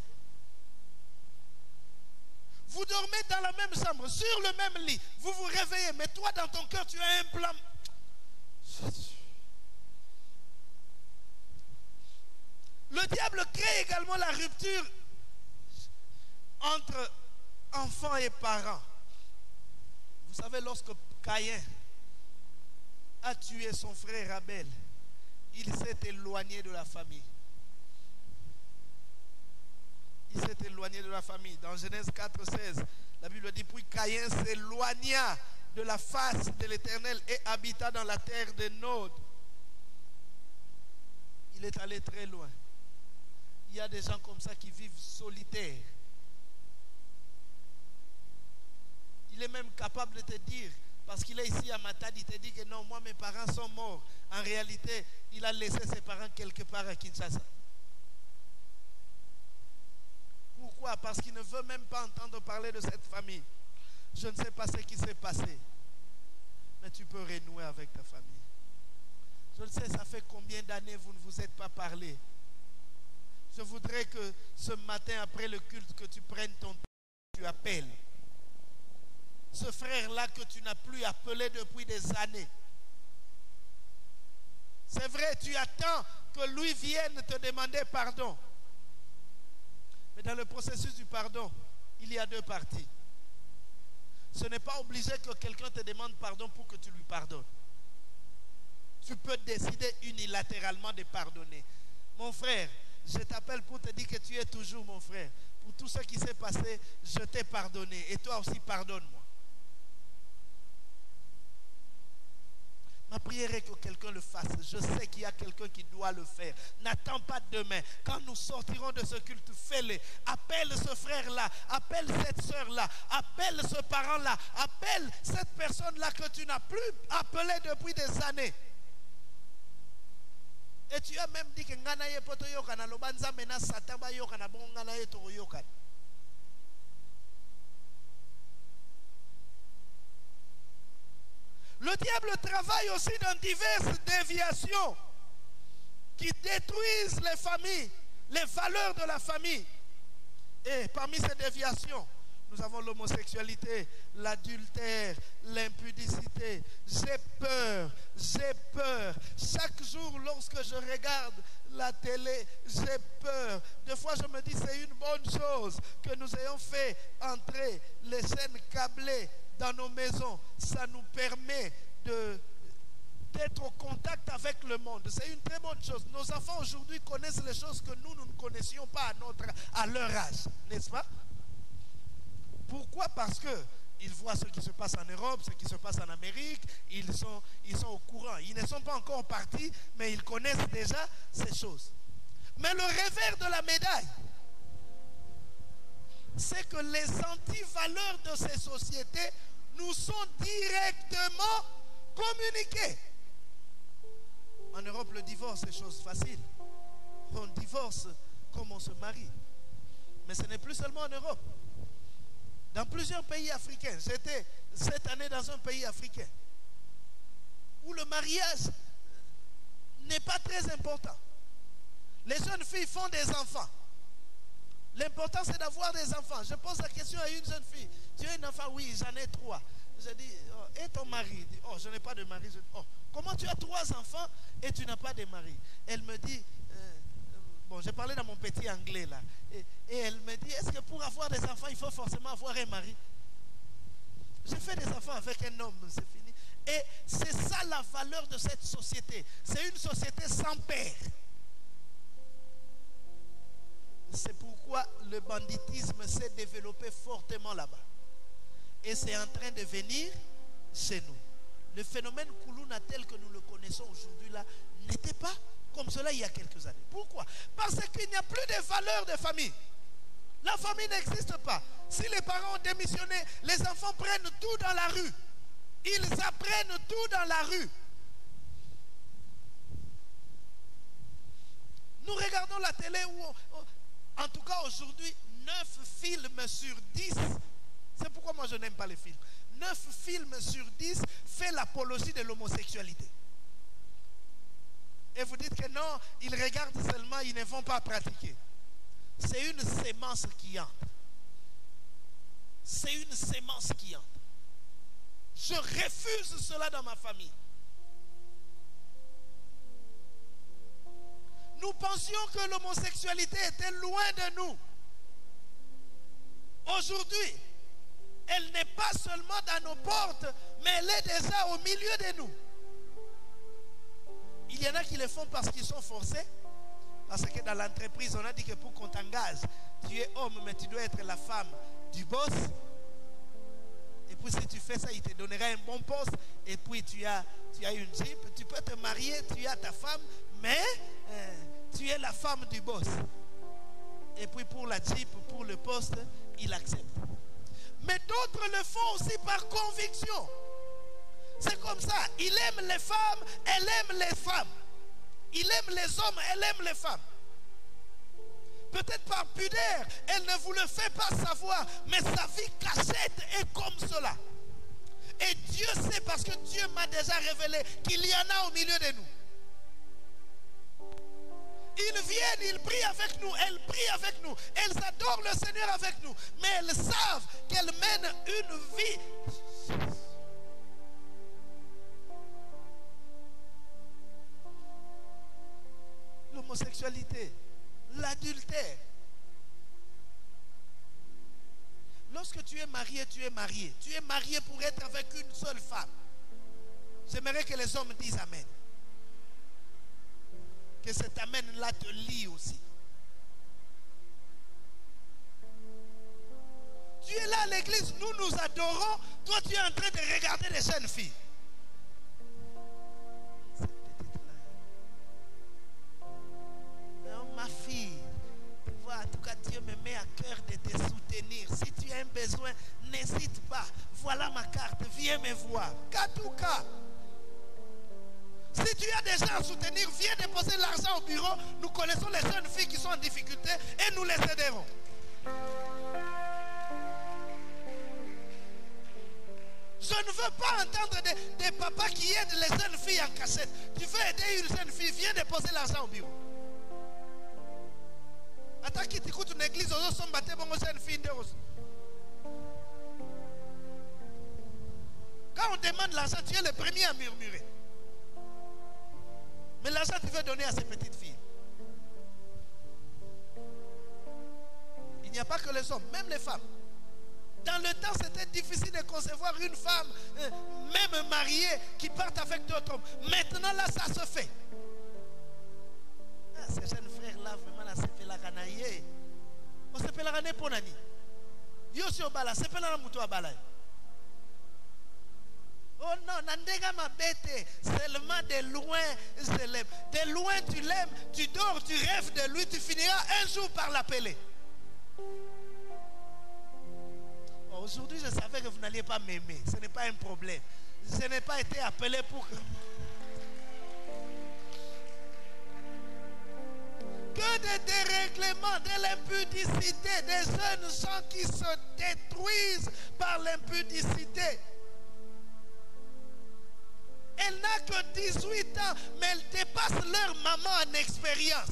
Vous dormez dans la même chambre, sur le même lit, vous vous réveillez, mais toi dans ton cœur, tu as un plan. Le diable crée également la rupture entre enfants et parents. Vous savez, lorsque Caïn a tué son frère Abel, il s'est éloigné de la famille. Il s'est éloigné de la famille. Dans Genèse 4,16, la Bible dit, puis Caïn s'éloigna de la face de l'Éternel et habita dans la terre de Nod. Il est allé très loin. Il y a des gens comme ça qui vivent solitaires. Il est même capable de te dire, parce qu'il est ici à Matadi, il te dit que non, moi mes parents sont morts. En réalité, il a laissé ses parents quelque part à Kinshasa. Pourquoi? Parce qu'il ne veut même pas entendre parler de cette famille. Je ne sais pas ce qui s'est passé. Mais tu peux renouer avec ta famille. Je ne sais, ça fait combien d'années vous ne vous êtes pas parlé. Je voudrais que ce matin, après le culte, que tu prennes ton temps, tu appelles. Ce frère-là que tu n'as plus appelé depuis des années. C'est vrai, tu attends que lui vienne te demander pardon. Mais dans le processus du pardon, il y a deux parties. Ce n'est pas obligé que quelqu'un te demande pardon pour que tu lui pardonnes. Tu peux décider unilatéralement de pardonner. Mon frère, je t'appelle pour te dire que tu es toujours mon frère. Pour tout ce qui s'est passé, je t'ai pardonné. Et toi aussi, pardonne-moi. Ma prière est que quelqu'un le fasse. Je sais qu'il y a quelqu'un qui doit le faire. N'attends pas demain. Quand nous sortirons de ce culte, fais-le. Appelle ce frère-là. Appelle cette soeur-là. Appelle ce parent-là. Appelle cette personne-là que tu n'as plus appelée depuis des années. Et tu as même dit que nganaye poto yokana lobanza mena satamba yokana bon nganaye to yokana. Le diable travaille aussi dans diverses déviations qui détruisent les familles, les valeurs de la famille. Et parmi ces déviations, nous avons l'homosexualité, l'adultère, l'impudicité. J'ai peur. Chaque jour, lorsque je regarde la télé, j'ai peur. Des fois, je me dis, c'est une bonne chose que nous ayons fait entrer les chaînes câblées dans nos maisons. Ça nous permet d'être au contact avec le monde. C'est une très bonne chose. Nos enfants aujourd'hui connaissent les choses que nous ne connaissions pas à leur âge. N'est-ce pas? Pourquoi? Parce qu'ils voient ce qui se passe en Europe, ce qui se passe en Amérique. Ils sont au courant. Ils ne sont pas encore partis, mais ils connaissent déjà ces choses. Mais le revers de la médaille, c'est que les antivaleurs de ces sociétés nous sont directement communiquées. En Europe, le divorce est chose facile. On divorce comme on se marie. Mais ce n'est plus seulement en Europe. Dans plusieurs pays africains, j'étais cette année dans un pays africain où le mariage n'est pas très important. Les jeunes filles font des enfants. L'important c'est d'avoir des enfants. Je pose la question à une jeune fille. Tu as un enfant? Oui, j'en ai 3. Je dis, oh, et ton mari? Il dit, oh, je n'ai pas de mari. Je dis, oh, comment tu as 3 enfants et tu n'as pas de mari? Elle me dit, bon, j'ai parlé dans mon petit anglais là. Et elle me dit, est-ce que pour avoir des enfants, il faut forcément avoir un mari? J'ai fait des enfants avec un homme, c'est fini. Et c'est ça la valeur de cette société. C'est une société sans père. C'est pourquoi le banditisme s'est développé fortement là-bas. Et c'est en train de venir chez nous. Le phénomène Koulouna tel que nous le connaissons aujourd'hui là n'était pas comme cela il y a quelques années. Pourquoi? Parce qu'il n'y a plus de valeur de famille. La famille n'existe pas. Si les parents ont démissionné, les enfants prennent tout dans la rue. Ils apprennent tout dans la rue. Nous regardons la télé où, en tout cas aujourd'hui, 9 films sur 10, c'est pourquoi moi je n'aime pas les films, 9 films sur 10 fait l'apologie de l'homosexualité. Et vous dites que non, ils regardent seulement, ils ne vont pas pratiquer. C'est une sémence qui entre. C'est une sémence qui entre. Je refuse cela dans ma famille. Nous pensions que l'homosexualité était loin de nous. Aujourd'hui, elle n'est pas seulement dans nos portes, mais elle est déjà au milieu de nous. Il y en a qui le font parce qu'ils sont forcés. Parce que dans l'entreprise, on a dit que pour qu'on t'engage, tu es homme, mais tu dois être la femme du boss. Et puis si tu fais ça, il te donnera un bon poste. Et puis tu as une jeep, tu peux te marier, tu as ta femme, mais tu es la femme du boss. Et puis pour la jeep, pour le poste, il accepte. Mais d'autres le font aussi par conviction. C'est comme ça. Il aime les femmes, elle aime les femmes. Il aime les hommes, elle aime les femmes. Peut-être par pudeur, elle ne vous le fait pas savoir, mais sa vie cachette est comme cela. Et Dieu sait, parce que Dieu m'a déjà révélé qu'il y en a au milieu de nous. Ils viennent, ils prient avec nous, elles prient avec nous, elles adorent le Seigneur avec nous, mais elles savent qu'elles mènent une vie. L'homosexualité, l'adultère. Lorsque tu es marié, tu es marié. Tu es marié pour être avec une seule femme. J'aimerais que les hommes disent Amen. Que cet Amen-là te lie aussi. Tu es là à l'église, nous nous adorons. Toi, tu es en train de regarder les jeunes filles. Ma fille, voilà, en tout cas Dieu me met à cœur de te soutenir. Si tu as un besoin, n'hésite pas. Voilà ma carte, viens me voir. Katouka. Si tu as des gens à soutenir, viens déposer l'argent au bureau. Nous connaissons les jeunes filles qui sont en difficulté et nous les aiderons. Je ne veux pas entendre des papas qui aident les jeunes filles en cachette. Tu veux aider une jeune fille, viens déposer l'argent au bureau. Attends qu'il t'écoute une église, aux autres sont battus, bon, jeune fille de rose. Quand on demande l'argent, tu es le premier à murmurer. Mais l'argent, tu veux donner à ces petites filles. Il n'y a pas que les hommes, même les femmes. Dans le temps, c'était difficile de concevoir une femme, même mariée, qui parte avec d'autres hommes. Maintenant, là, ça se fait. Ah, ces jeunes frères-là, vraiment, là, c'est fait la ganaille. On se fait la ganaille pour Nani. Yo, si on bala, c'est fait la moutou à bala. Oh non, Nandega m'a bête. Seulement de loin, je l'aime. De loin, tu l'aimes, tu dors, tu rêves de lui, tu finiras un jour par l'appeler. Aujourd'hui, je savais que vous n'alliez pas m'aimer. Ce n'est pas un problème. Je n'ai pas été appelé pour que... Que de dérèglements, de l'impudicité, des jeunes gens qui se détruisent par l'impudicité. Elle n'a que 18 ans, mais elle dépasse leur maman en expérience.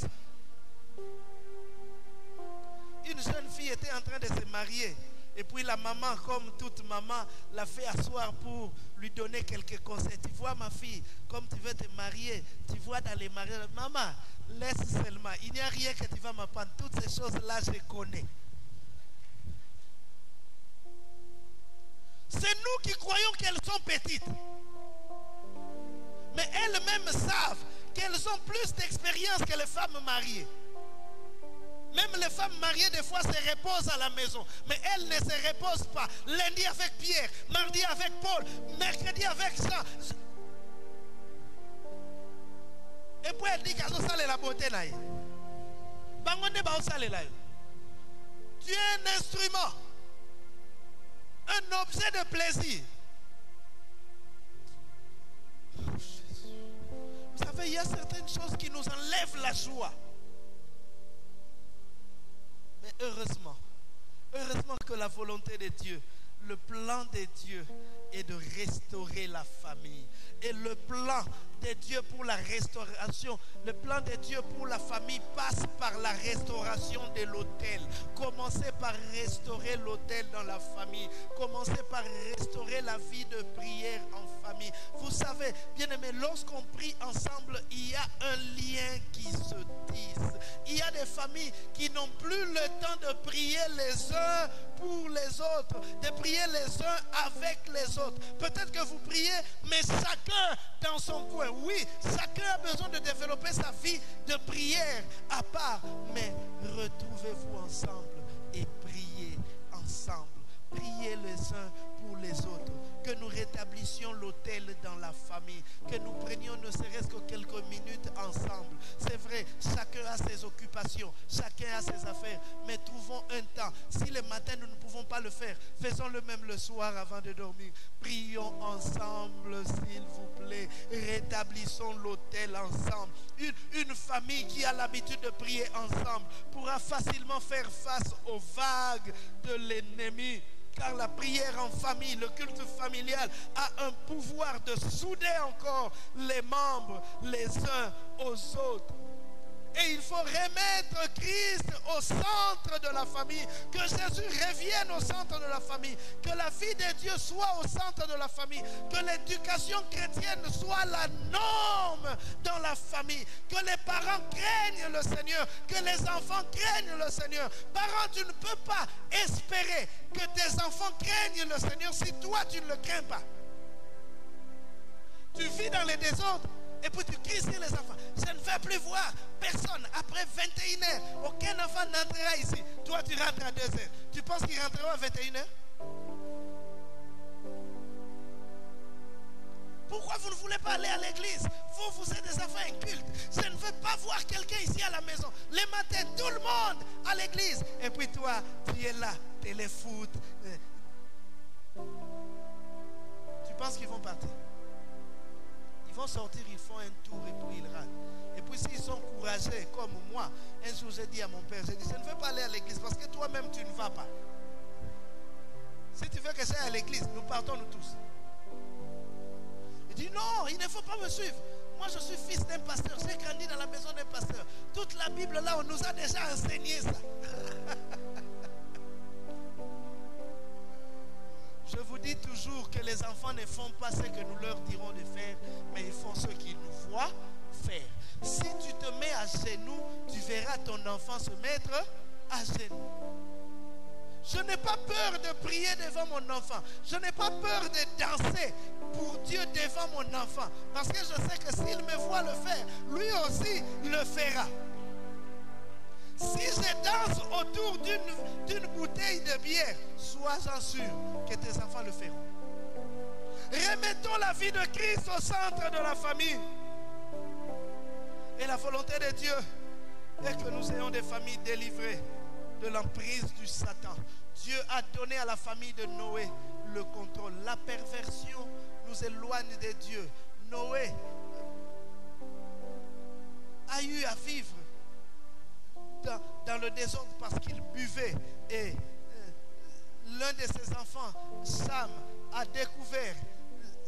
Une jeune fille était en train de se marier. Et puis la maman, comme toute maman, l'a fait asseoir pour lui donner quelques conseils. Tu vois ma fille, comme tu veux te marier, tu vois dans les mariages, maman, laisse seulement. Il n'y a rien que tu vas m'apprendre. Toutes ces choses-là, je connais. C'est nous qui croyons qu'elles sont petites. Mais elles-mêmes savent qu'elles ont plus d'expérience que les femmes mariées. Même les femmes mariées, des fois, se reposent à la maison. Mais elles ne se reposent pas. Lundi avec Pierre, mardi avec Paul, mercredi avec Jean. Et puis elle dit qu'elle a la beauté. Tu es un instrument, un objet de plaisir. Vous savez, il y a certaines choses qui nous enlèvent la joie. Mais heureusement que la volonté de Dieu, le plan de Dieu est de restaurer la famille. Et le plan de Dieu pour la restauration, le plan de Dieu pour la famille passe par la restauration de l'autel. Commencez par restaurer l'autel dans la famille. Commencez par restaurer la vie de prière en famille. Vous savez, bien aimé, lorsqu'on prie ensemble, il y a un lien qui se tisse. Il y a des familles qui n'ont plus le temps de prier les uns pour les autres, de prier les uns avec les autres. Peut-être que vous priez, mais chacun dans son coin. Oui, chacun a besoin de développer sa vie de prière à part. Mais retrouvez-vous ensemble et priez ensemble. Priez les uns pour les autres. Que nous rétablissions l'autel dans la famille. Que nous prenions ne serait-ce que quelques minutes ensemble. C'est vrai, chacun a ses occupations. Chacun a ses affaires. Mais trouvons un temps. Si le matin nous ne pouvons pas le faire, faisons-le même le soir avant de dormir. Prions ensemble, s'il vous plaît. Rétablissons l'autel ensemble. Une famille qui a l'habitude de prier ensemble pourra facilement faire face aux vagues de l'ennemi. Car la prière en famille, le culte familial a un pouvoir de souder encore les membres les uns aux autres. Et il faut remettre Christ au centre de la famille. Que Jésus revienne au centre de la famille. Que la vie de Dieu soit au centre de la famille. Que l'éducation chrétienne soit la norme dans la famille. Que les parents craignent le Seigneur. Que les enfants craignent le Seigneur. Parents, tu ne peux pas espérer que tes enfants craignent le Seigneur si toi tu ne le crains pas. Tu vis dans les désordres. Et puis tu cries sur les enfants. Je ne vais plus voir personne. Après 21h, aucun enfant n'entrera ici. Toi, tu rentres à 2h. Tu penses qu'il rentrera à 21h? Pourquoi vous ne voulez pas aller à l'église? Vous êtes des enfants incultes. Je ne veux pas voir quelqu'un ici à la maison. Les matins, tout le monde à l'église. Et puis toi, tu es là, téléfoot. Tu penses qu'ils vont partir? Ils vont sortir, ils font un tour et puis ils rentrent. Et puis s'ils sont courageux comme moi, un jour j'ai dit à mon père, j'ai dit, je ne veux pas aller à l'église parce que toi-même tu ne vas pas. Si tu veux que j'aille à l'église, nous partons nous tous. Il dit non, il ne faut pas me suivre. Moi je suis fils d'un pasteur, j'ai grandi dans la maison d'un pasteur. Toute la Bible là, on nous a déjà enseigné ça. Je vous dis toujours que les enfants ne font pas ce que nous leur dirons de faire, mais ils font ce qu'ils nous voient faire. Si tu te mets à genoux, tu verras ton enfant se mettre à genoux. Je n'ai pas peur de prier devant mon enfant. Je n'ai pas peur de danser pour Dieu devant mon enfant. Parce que je sais que s'il me voit le faire, lui aussi le fera. Si je danse autour d'une bouteille de bière, sois-en sûr que tes enfants le feront. Remettons la vie de Christ au centre de la famille. Et la volonté de Dieu est que nous ayons des familles délivrées de l'emprise du Satan. Dieu a donné à la famille de Noé le contrôle. La perversion nous éloigne de Dieu. Noé a eu à vivre dans le désordre parce qu'il buvait. Et l'un de ses enfants, Sam, a découvert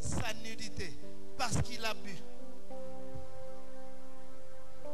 sa nudité parce qu'il a bu.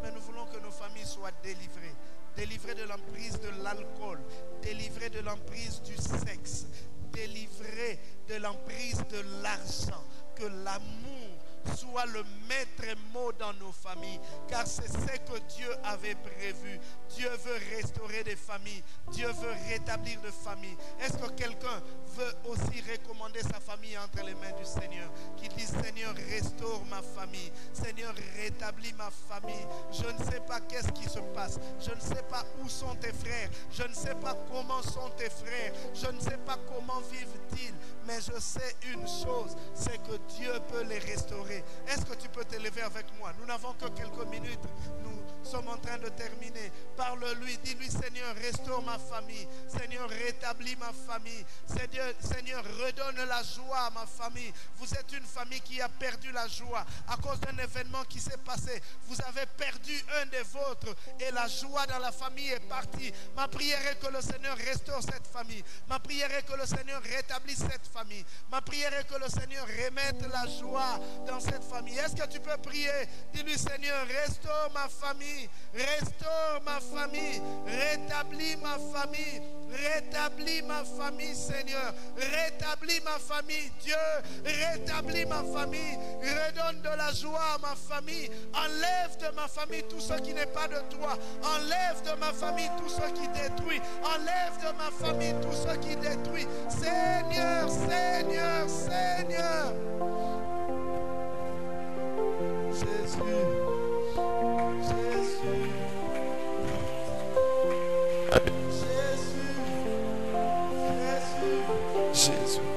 Mais nous voulons que nos familles soient délivrées. Délivrées de l'emprise de l'alcool, délivrées de l'emprise du sexe, délivrées de l'emprise de l'argent. Que l'amour soit le maître mot dans nos familles, car c'est ce que Dieu avait prévu. Dieu veut restaurer des familles. Dieu veut rétablir des familles. Est-ce que quelqu'un veut aussi recommander sa famille entre les mains du Seigneur? Qui dit, Seigneur, restaure ma famille. Seigneur, rétablis ma famille. Je ne sais pas qu'est-ce qui se passe. Je ne sais pas où sont tes frères. Je ne sais pas comment sont tes frères. Je ne sais pas comment vivent-ils. Mais je sais une chose, c'est que Dieu peut les restaurer. Est-ce que tu peux t'élever avec moi? Nous n'avons que quelques minutes. Nous sommes en train de terminer. Parle-lui, dis-lui, Seigneur, restaure ma famille. Seigneur, rétablis ma famille. Seigneur, redonne la joie à ma famille. Vous êtes une famille qui a perdu la joie à cause d'un événement qui s'est passé. Vous avez perdu un des vôtres et la joie dans la famille est partie. Ma prière est que le Seigneur restaure cette famille. Ma prière est que le Seigneur rétablisse cette famille. Ma prière est que le Seigneur remette la joie dans cette famille. Est-ce que tu peux prier? Dis-lui, Seigneur, restaure ma famille. Restaure ma famille. Rétablis ma famille. Rétablis ma famille, Seigneur. Rétablis ma famille, Dieu. Rétablis ma famille. Redonne de la joie à ma famille. Enlève de ma famille tout ce qui n'est pas de toi. Enlève de ma famille tout ce qui détruit. Enlève de ma famille tout ce qui détruit. Seigneur, Seigneur, Seigneur. Jésus. Jésus. Jésus. Jésus. Jésus.